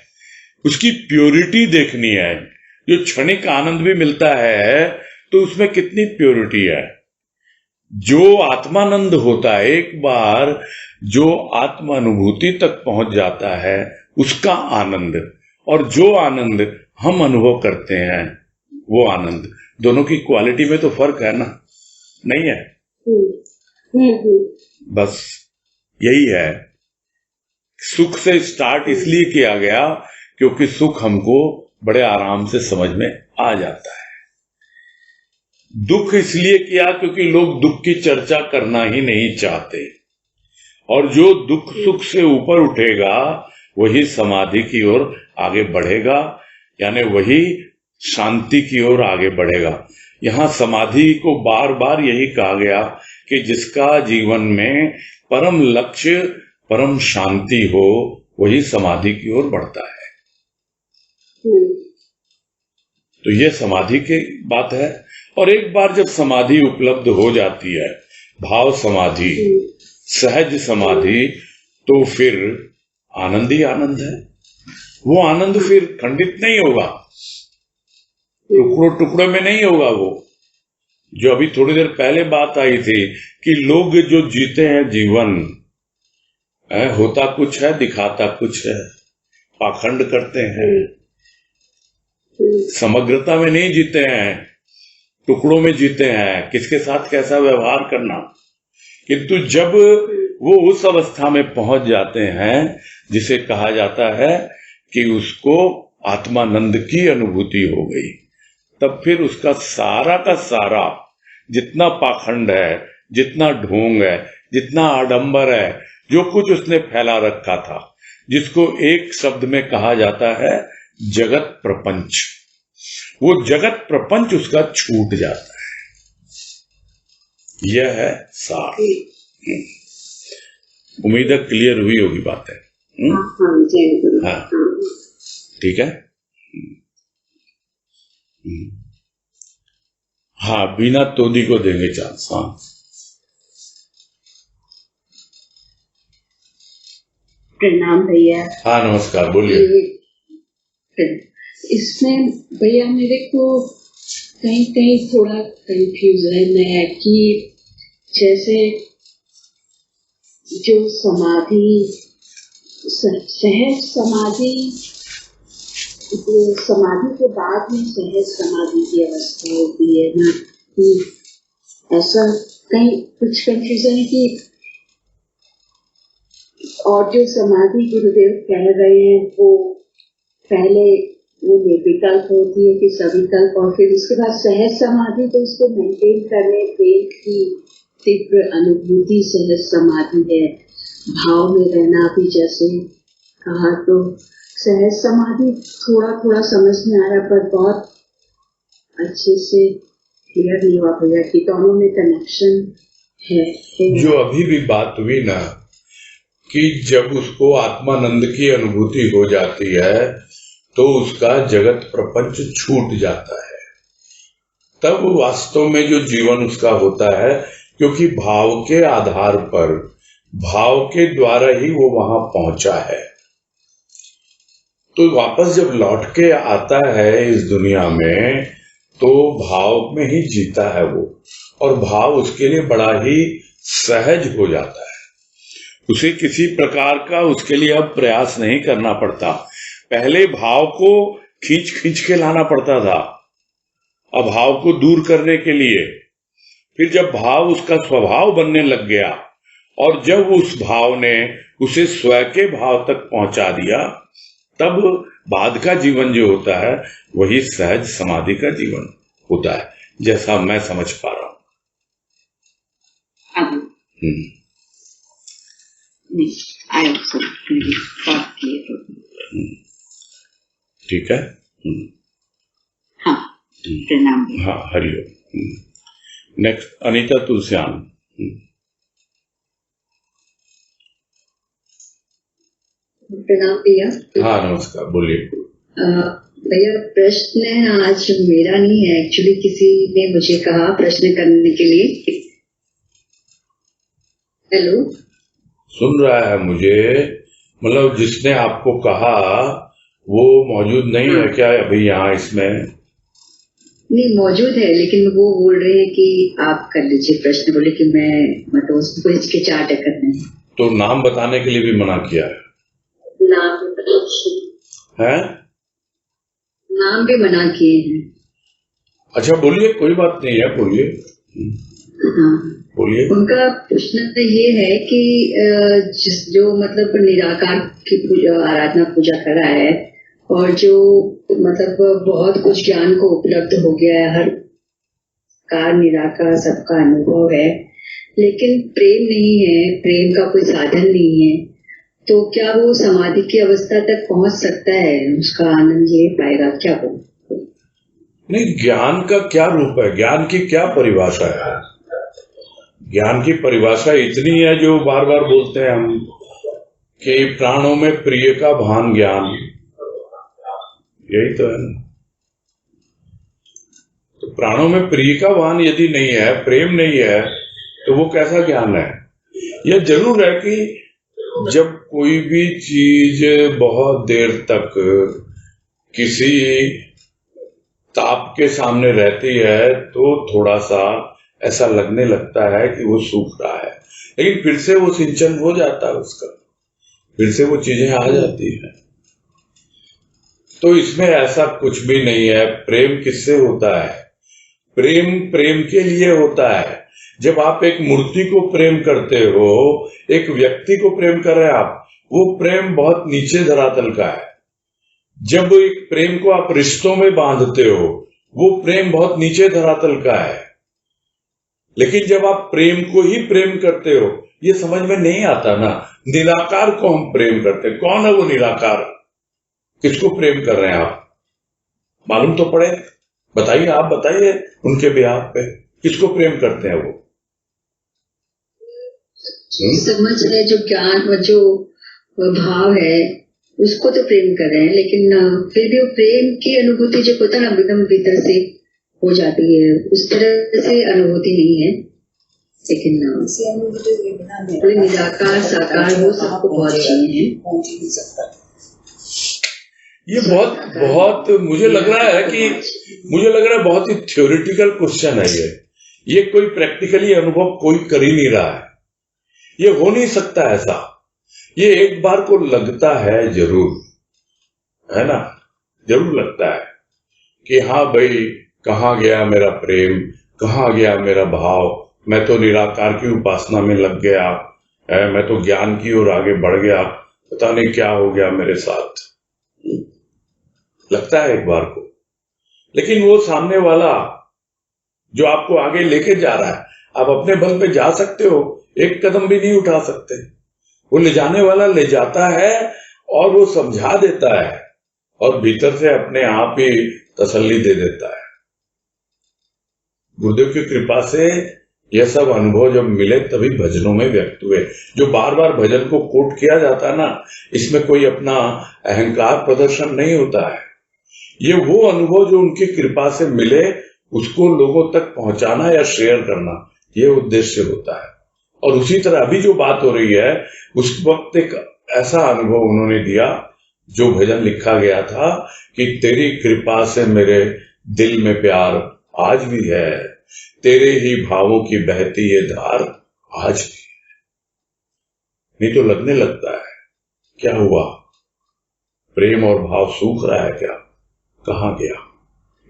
उसकी प्योरिटी देखनी है। जो क्षणिक आनंद भी मिलता है तो उसमें कितनी प्योरिटी है। जो आत्मानंद होता है, एक बार जो आत्मानुभूति तक पहुंच जाता है उसका आनंद, और जो आनंद हम अनुभव करते हैं वो आनंद, दोनों की क्वालिटी में तो फर्क है ना, नहीं है? बस यही है। सुख से स्टार्ट इसलिए किया गया क्योंकि सुख हमको बड़े आराम से समझ में आ जाता है। दुख इसलिए किया क्योंकि लोग दुख की चर्चा करना ही नहीं चाहते, और जो दुख सुख से ऊपर उठेगा वही समाधि की ओर आगे बढ़ेगा, यानी वही शांति की ओर आगे बढ़ेगा। यहां समाधि को बार बार यही कहा गया कि जिसका जीवन में परम लक्ष्य परम शांति हो वही समाधि की ओर बढ़ता है। तो ये समाधि की बात है। और एक बार जब समाधि उपलब्ध हो जाती है, भाव समाधि, सहज समाधि, तो फिर आनंद ही आनंद है। वो आनंद फिर खंडित नहीं होगा, टुकड़ों टुकड़ों में नहीं होगा। वो जो अभी थोड़ी देर पहले बात आई थी कि लोग जो जीते हैं जीवन, होता कुछ है दिखाता कुछ है, पाखंड करते हैं, समग्रता में नहीं जीते हैं, टुकड़ों में जीते हैं, किसके साथ कैसा व्यवहार करना। किंतु जब वो उस अवस्था में पहुंच जाते हैं जिसे कहा जाता है कि उसको आत्मानंद की अनुभूति हो गई, तब फिर उसका सारा का सारा जितना पाखंड है, जितना ढोंग है, जितना आडंबर है, जो कुछ उसने फैला रखा था, जिसको एक शब्द में कहा जाता है जगत प्रपंच, वो जगत प्रपंच उसका छूट जाता है। यह है सार। उम्मीद है क्लियर हुई होगी बातें। हाँ, ठीक है। हाँ, बीना तोदी को देंगे चांस। हाँ, प्रणाम भैया। हाँ, नमस्कार, बोलिए। इसमें भैया मेरे को कहीं कहीं थोड़ा कंफ्यूजन है कि जैसे जो समाधि, सहज समाधि, समाधि के बाद में सहज समाधि की अवस्था होती है ना, कि ऐसा कहीं कुछ कंफ्यूजन है कि, और जो समाधि गुरुदेव कह रहे हैं वो पहले वो निर्विकल्प होती है कि सविकल्प, और फिर उसके बाद सहज समाधि, तो उसको मेंटेन करने प्रेम की तीव्र अनुभूति सहज समाधि है। भाव में रहना, अभी जैसे कहा तो सहज समाधि थोड़ा थोड़ा समझ में आ रहा, पर बहुत अच्छे से क्लियर नहीं हुआ भैया कि दोनों में कनेक्शन है। जो अभी भी बात हुई ना कि जब उसको आत्मानंद की अनुभूति हो जाती है तो उसका जगत प्रपंच छूट जाता है, तब वास्तव में जो जीवन उसका होता है, क्योंकि भाव के आधार पर, भाव के द्वारा ही वो वहां पहुंचा है। तो वापस जब लौट के आता है इस दुनिया में तो भाव में ही जीता है वो, और भाव उसके लिए बड़ा ही सहज हो जाता है। उसे किसी प्रकार का उसके लिए अब प्रयास नहीं करना पड़ता। पहले भाव को खींच खींच के लाना पड़ता था अभाव को दूर करने के लिए। फिर जब भाव उसका स्वभाव बनने लग गया और जब उस भाव ने उसे स्वयं के भाव तक पहुंचा दिया, तब बाद का जीवन जो होता है वही सहज समाधि का जीवन होता है, जैसा मैं समझ पा रहा हूं। ठीक है। हाँ, प्रणाम। हाँ, हरिओम। नेक्स्ट अनीता तुलसियान। प्रणाम भैया। हाँ नमस्कार, बोलिए। भैया प्रश्न आज मेरा नहीं है, एक्चुअली किसी ने मुझे कहा प्रश्न करने के लिए। हेलो, सुन रहा है मुझे, मतलब जिसने आपको कहा वो मौजूद नहीं है क्या अभी यहाँ इसमें? नहीं मौजूद है, लेकिन वो बोल रहे हैं कि आप कर लीजिए प्रश्न, बोले कि मैं मतलब उसको हिचकिचाहट करना है। तो नाम बताने के लिए भी मना किया है? नाम भी मना किए हैं। अच्छा बोलिए, कोई बात नहीं है, बोलिए। हाँ बोलिए। उनका प्रश्न ये है कि जो मतलब निराकार की पूजा आराधना पूजा करा है और जो मतलब बहुत कुछ ज्ञान को उपलब्ध हो गया है, हर कार निराकार सबका अनुभव है, लेकिन प्रेम नहीं है, प्रेम का कोई साधन नहीं है, तो क्या वो समाधि की अवस्था तक पहुंच सकता है? उसका आनंद ले पाएगा क्या वो? नहीं, ज्ञान का क्या रूप है, ज्ञान की क्या परिभाषा है? ज्ञान की परिभाषा इतनी है जो बार बार बोलते हैं हम कि प्राणों में प्रिय का भान ज्ञान, यही तो है ना। तो प्राणों में प्रिय का भान यदि नहीं है, प्रेम नहीं है, तो वो कैसा ज्ञान है? यह जरूर है कि जब कोई भी चीज बहुत देर तक किसी ताप के सामने रहती है तो थोड़ा सा ऐसा लगने लगता है कि वो सूख रहा है, लेकिन फिर से वो सिंचन हो जाता है उसका, फिर से वो चीजें आ जाती हैं। तो इसमें ऐसा कुछ भी नहीं है। प्रेम किससे होता है? प्रेम प्रेम के लिए होता है। जब आप एक मूर्ति को प्रेम करते हो, एक व्यक्ति को प्रेम कर रहे हैं आप, वो प्रेम बहुत नीचे धरातल का है। जब एक प्रेम को आप रिश्तों में बांधते हो, वो प्रेम बहुत नीचे धरातल का है। लेकिन जब आप प्रेम को ही प्रेम करते हो, ये समझ में नहीं आता ना। निराकार को हम प्रेम करते हैं, कौन है वो निराकार? किसको प्रेम कर रहे हैं आप? मालूम तो पड़े, बताइए, आप बताइए उनके बिहाफ पे किसको प्रेम करते हैं वो? समझ है, जो ज्ञान और जो भाव है उसको तो प्रेम कर रहे हैं, लेकिन फिर भी वो प्रेम की अनुभूति जो होता है ना एकदम भीतर से हो जाती है, उस तरह से अनुभूति नहीं है। लेकिन निराकार साकार वो सबको बहुत चाहिए है। ये बहुत मुझे लग रहा है बहुत ही थ्योरेटिकल क्वेश्चन है ये कोई प्रैक्टिकली अनुभव कोई कर ही नहीं रहा है। ये हो नहीं सकता ऐसा। ये एक बार को लगता है जरूर, है ना, जरूर लगता है कि हाँ भाई, कहाँ गया मेरा प्रेम, कहाँ गया मेरा भाव, मैं तो निराकार की उपासना में लग गया है, मैं तो ज्ञान की ओर आगे बढ़ गया, पता नहीं क्या हो गया मेरे साथ, लगता है एक बार को। लेकिन वो सामने वाला जो आपको आगे लेके जा रहा है, आप अपने बल पे जा सकते हो, एक कदम भी नहीं उठा सकते। वो ले जाने वाला ले जाता है और वो समझा देता है और भीतर से अपने आप ही तसल्ली दे देता है। गुरुदेव की कृपा से यह सब अनुभव जब मिले तभी भजनों में व्यक्त हुए। जो बार बार भजन को कोट किया जाता है ना, इसमें कोई अपना अहंकार प्रदर्शन नहीं होता है। ये वो अनुभव जो उनकी कृपा से मिले उसको लोगों तक पहुंचाना या शेयर करना, ये उद्देश्य होता है। और उसी तरह अभी जो बात हो रही है, उस वक्त एक ऐसा अनुभव उन्होंने दिया जो भजन लिखा गया था कि तेरी कृपा से मेरे दिल में प्यार आज भी है, तेरे ही भावों की बहती ये धार आज भी है। नहीं तो लगने लगता है क्या हुआ, प्रेम और भाव सूख रहा है क्या, कहां गया।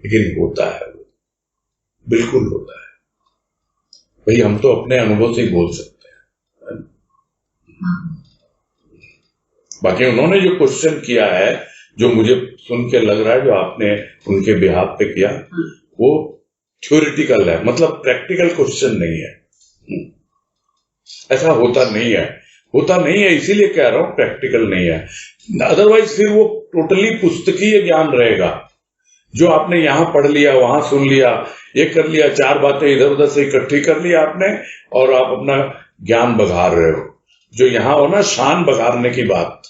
लेकिन होता है, वो बिल्कुल होता है भाई। हम तो अपने अनुभव से ही बोल सकते हैं। बाकी उन्होंने जो क्वेश्चन किया है, जो मुझे सुन के लग रहा है जो आपने उनके बिहाफ पे किया, वो थ्योरिटिकल है, मतलब प्रैक्टिकल क्वेश्चन नहीं है। ऐसा होता नहीं है, इसीलिए कह रहा हूं प्रैक्टिकल नहीं है। अदरवाइज फिर वो टोटली पुस्तकीय ज्ञान रहेगा, जो आपने यहां पढ़ लिया, वहां सुन लिया, ये कर लिया, 4 बातें इधर उधर से इकट्ठी कर लिया आपने और आप अपना ज्ञान बघार रहे हो। जो यहां हो ना शान बघारने की बात,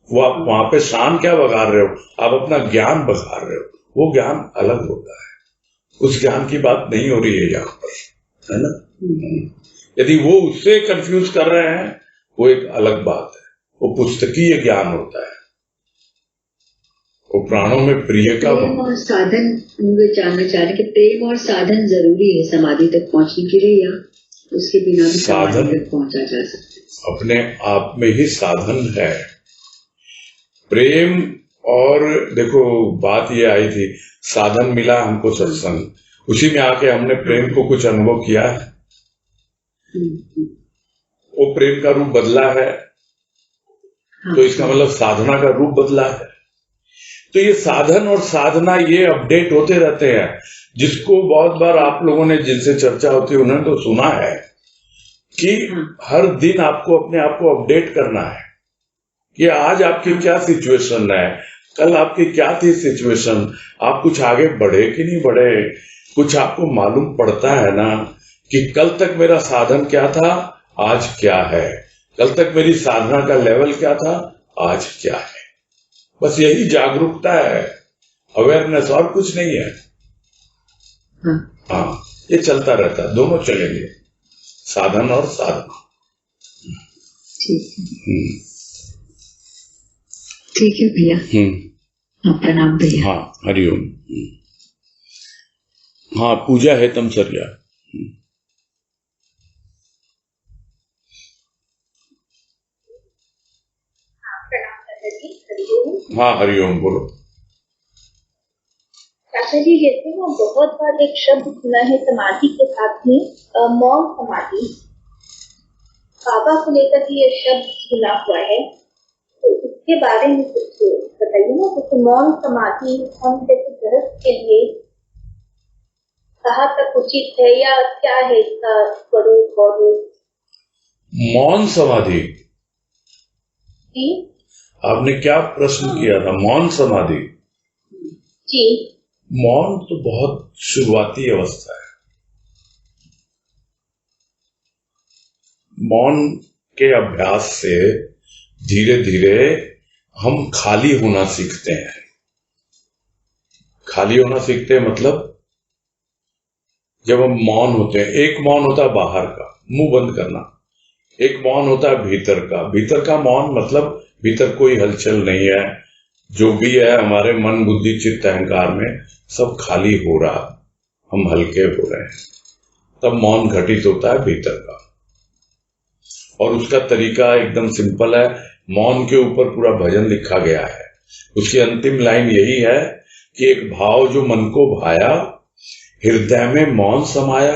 वो आप वहां पे शान क्या बघार रहे हो, आप अपना ज्ञान बघार रहे हो। वो ज्ञान अलग होता है, उस ज्ञान की बात नहीं हो रही है यहाँ पर, है ना। यदि वो उससे कंफ्यूज कर रहे हैं, वो एक अलग बात है, वो पुस्तकीय ज्ञान होता है। वो प्राणों में प्रिय का प्रेम और साधन, मुझे जानना चाह रहे कि प्रेम और साधन जरूरी है समाधि तक पहुंचने के लिए, या उसके बिना भी समाधि तक पहुंचा जा सकता है? अपने आप में ही साधन है प्रेम। और देखो बात ये आई थी, साधन मिला हमको सत्संग, उसी में आके हमने प्रेम को कुछ अनुभव किया है, वो प्रेम का रूप बदला है, तो इसका मतलब साधना का रूप बदला है। तो ये साधन और साधना ये अपडेट होते रहते हैं। जिसको बहुत बार आप लोगों ने जिनसे चर्चा होती है उन्होंने तो सुना है कि हर दिन आपको अपने आप को अपडेट करना है कि आज आपकी क्या सिचुएशन है, कल आपकी क्या थी सिचुएशन, आप कुछ आगे बढ़े कि नहीं बढ़े। कुछ आपको मालूम पड़ता है ना कि कल तक मेरा साधन क्या था, आज क्या है, कल तक मेरी साधना का लेवल क्या था, आज क्या है। बस यही जागरूकता है, अवेयरनेस, और कुछ नहीं है। हाँ, ये चलता रहता है, दोनों चलेंगे, साधन और साधना। ठीक है भैया। हाँ, प्रणाम भैया। हाँ, हरिओम। हाँ, पूजा है तमसरिया। हाँ, हरिओम, बोलो। चाचा जी, जैसे वो बहुत बार एक शब्द सुना है समाधि के साथ में, मौन समाधि, बाबा को लेकर ये शब्द सुना हुआ है, तो उसके बारे में कुछ बताइए ना। तो मौन समाधि हम जैसे गृहस्थ के लिए कहाँ तक उचित है, या क्या है इसका स्वरूप? और मौन समाधि जी, आपने क्या प्रश्न किया था? मौन समाधि जी, मौन तो बहुत शुरुआती अवस्था है। मौन के अभ्यास से धीरे धीरे हम खाली होना सीखते हैं। खाली होना सीखते हैं मतलब जब हम मौन होते हैं, एक मौन होता है बाहर का, मुंह बंद करना, एक मौन होता है भीतर का। भीतर का मौन मतलब भीतर कोई हलचल नहीं है, जो भी है हमारे मन बुद्धि चित्त अहंकार में सब खाली हो रहा, हम हल्के हो रहे हैं, तब मौन घटित होता है भीतर का। और उसका तरीका एकदम सिंपल है, मौन के ऊपर पूरा भजन लिखा गया है। उसकी अंतिम लाइन यही है कि एक भाव जो मन को भाया, हृदय में मौन समाया,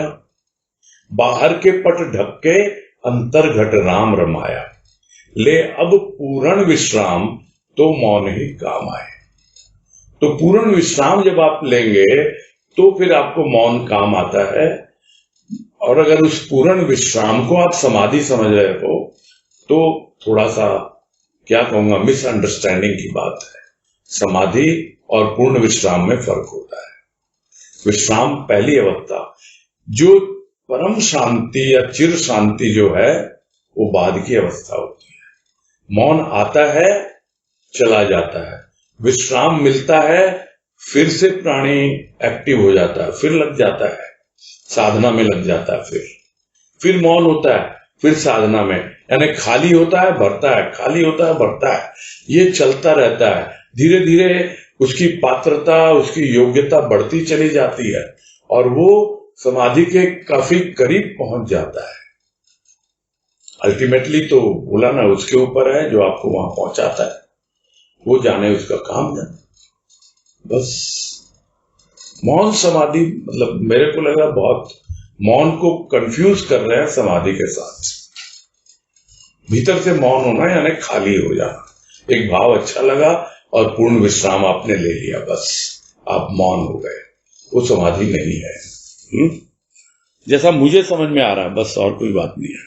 बाहर के पट ढक्के अंतर घट राम रमाया, ले अब पूर्ण विश्राम तो मौन ही काम आए। तो पूर्ण विश्राम जब आप लेंगे तो फिर आपको मौन काम आता है। और अगर उस पूर्ण विश्राम को आप समाधि समझ रहे हो तो थोड़ा सा क्या कहूंगा मिसअंडरस्टैंडिंग की बात है। समाधि और पूर्ण विश्राम में फर्क होता है। विश्राम पहली अवस्था, जो परम शांति या चिर शांति जो है वो बाद की अवस्था होती है। मौन आता है चला जाता है, विश्राम मिलता है, फिर से प्राणी एक्टिव हो जाता है, फिर लग जाता है साधना में, लग जाता है, फिर मौन होता है, फिर साधना में, यानी खाली होता है भरता है, खाली होता है भरता है, ये चलता रहता है। धीरे धीरे उसकी पात्रता, उसकी योग्यता बढ़ती चली जाती है और वो समाधि के काफी करीब पहुंच जाता है। अल्टीमेटली तो बोला ना, उसके ऊपर है जो आपको वहां पहुंचाता है, वो जाने उसका काम है। बस मौन समाधि, मतलब मेरे को लगा बहुत मौन को कंफ्यूज कर रहे हैं समाधि के साथ। भीतर से मौन होना यानी खाली हो जाना, एक भाव अच्छा लगा और पूर्ण विश्राम आपने ले लिया, बस आप मौन हो गए, वो समाधि नहीं है। जैसा मुझे समझ में आ रहा है, बस और कोई बात नहीं है।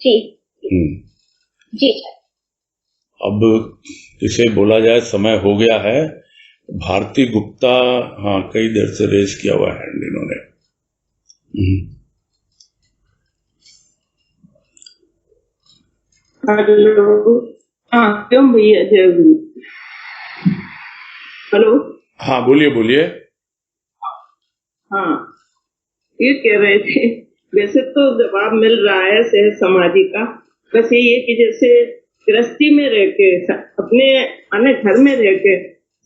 जी जी। अब इसे बोला जाए समय हो गया है। भारती गुप्ता, हाँ कई देर से रेस किया हुआ है इन्होंने। हेलो, हाँ क्यों भैया, जय गुरु। हेलो, हाँ बोलिए बोलिए। हाँ ये कह रहे थे, वैसे तो जवाब मिल रहा है सहज समाधि का, बस ये है कि जैसे गृहस्थी में रह के, अपने घर में रह के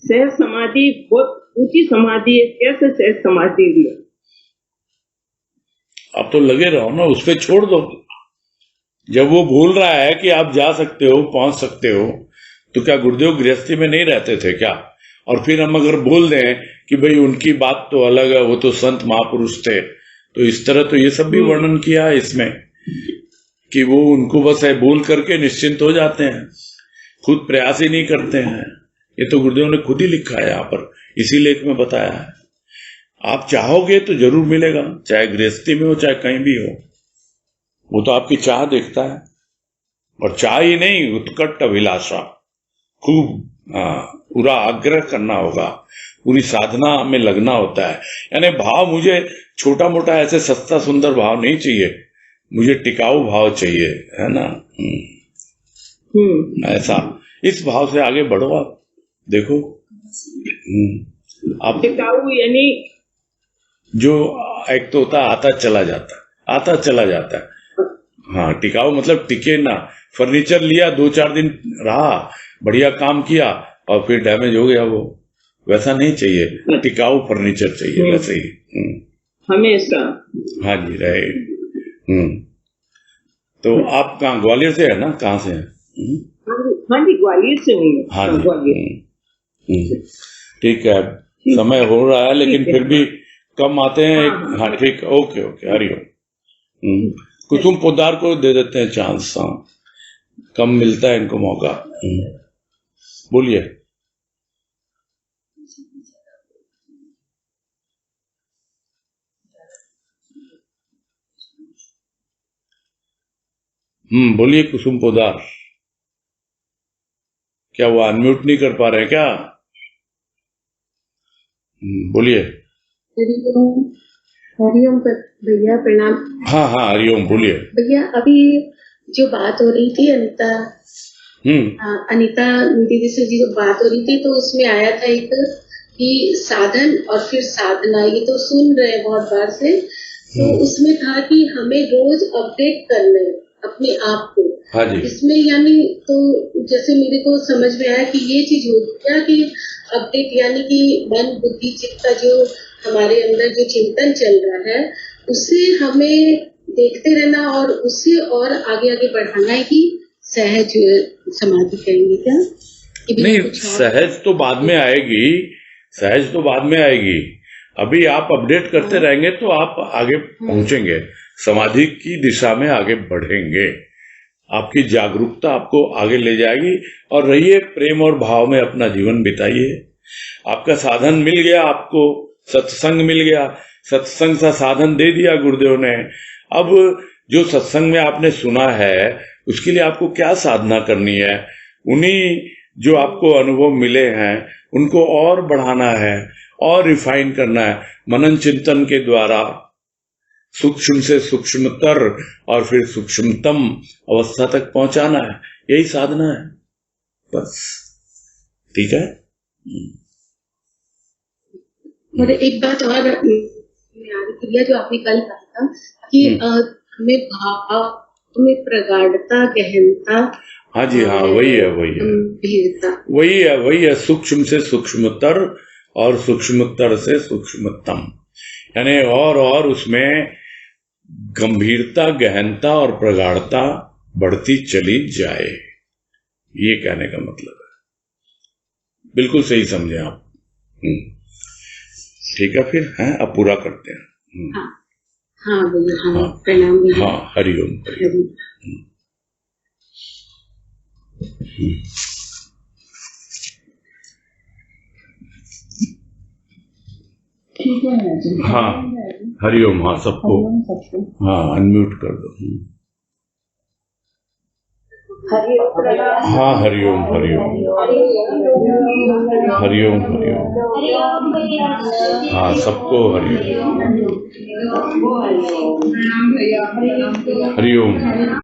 सहज समाधि बहुत ऊंची समाधि है, कैसे सहज समाधि ली? आप तो लगे रहो ना, उस पर छोड़ दो। जब वो बोल रहा है कि आप जा सकते हो, पहुंच सकते हो, तो क्या गुरुदेव गृहस्थी में नहीं रहते थे क्या? और फिर हम अगर बोल दें कि भाई उनकी बात तो अलग है, वो तो संत महापुरुष थे, तो इस तरह तो ये सब भी वर्णन किया है इसमें कि वो उनको बस है बोल करके निश्चिंत हो जाते हैं, खुद प्रयास ही नहीं करते हैं। ये तो गुरुदेव ने खुद ही लिखा है यहाँ पर, इसी लेख में बताया है। आप चाहोगे तो जरूर मिलेगा, चाहे गृहस्थी में हो चाहे कहीं भी हो। वो तो आपकी चाह देखता है, और चाह ही नहीं, उत्कट अभिलाषा, खूब पूरा आग्रह करना होगा, पूरी साधना में लगना होता है। यानी भाव मुझे छोटा मोटा ऐसे सस्ता सुंदर भाव नहीं चाहिए, मुझे टिकाऊ भाव चाहिए, है ना। ऐसा, इस भाव से आगे बढ़ो आप। देखो आप टिकाऊ यानी जो एक तो होता आता चला जाता, आता चला जाता है। हाँ, टिकाऊ मतलब टिके ना। फर्नीचर लिया, 2-4 दिन रहा, बढ़िया काम किया और फिर डैमेज हो गया, वो वैसा नहीं चाहिए। टिकाऊ फर्नीचर चाहिए, वैसे ही हमेशा। हाँ जी, रहे। तो आप कहाँ, ग्वालियर से है ना? कहाँ से है? हाँ जी, ग्वालियर से हूँ। हाँ जी, ठीक है। समय हो रहा है लेकिन फिर भी कम आते हैं। हाँ ठीक, ओके ओके, हरिओम। कुसुम पोद्दार को दे देते हैं चांस, हाँ कम मिलता है इनको मौका। बोलिए। बोलिए कुसुम पोद्दार, क्या वो अनम्यूट नहीं कर पा रहे हैं क्या? बोलिए। हरिओम भैया, प्रणाम। हाँ हाँ, हरिओम, बोलिए भैया। अभी जो बात हो रही थी अनीता दीदी से जो बात हो रही थी, तो उसमें आया था एक कि साधन और फिर साधना, ये तो सुन रहे हैं बहुत बार से। तो उसमें था कि हमें रोज अपडेट करना है अपने आप को। हाँ जी। इसमें यानी तो जैसे मेरे को समझ में आया कि ये चीज हो गया कि अपडेट, यानी कि मन बुद्धि चित्त का जो हमारे अंदर जो चिंतन चल रहा है, उसे हमें देखते रहना और उससे और आगे आगे बढ़ाना है कि सहज समाधि करेंगे क्या? नहीं, सहज तो बाद में आएगी, सहज तो बाद में आएगी। अभी आप अपडेट करते रहेंगे तो आप आगे पहुंचेंगे, समाधि की दिशा में आगे बढ़ेंगे। आपकी जागरूकता आपको आगे ले जाएगी। और रहिए प्रेम और भाव में अपना जीवन बिताइए। आपका साधन मिल गया, आपको सत्संग मिल गया, सत्संग सा साधन दे दिया गुरुदेव ने। अब जो सत्संग में आपने सुना है उसके लिए आपको क्या साधना करनी है, उन्हीं जो आपको अनुभव मिले हैं उनको और बढ़ाना है और रिफाइन करना है, मनन चिंतन के द्वारा सूक्ष्म से सूक्ष्मतर और फिर सूक्ष्मतम अवस्था तक पहुंचाना है। यही साधना है बस। ठीक है। और एक बात और क्रिया जो आपने कल कहा था कि हमें भाव में प्रगाढ़ता, गहनता, हाँ जी, हाँ, वही है सूक्ष्म से सूक्ष्मतर और सूक्ष्मतर से सूक्ष्मतम, यानी और उसमें गंभीरता, गहनता और प्रगाढ़ता बढ़ती चली जाए, ये कहने का मतलब है। बिल्कुल सही समझे आप। ठीक है, फिर हैं अब पूरा करते हैं। हाँ प्रणाम। हाँ, हरिओम। हाँ, हरिओम। हाँ, सबको हाँ अनम्यूट कर दो। हाँ, हरिओम। हाँ, सबको हरिओम।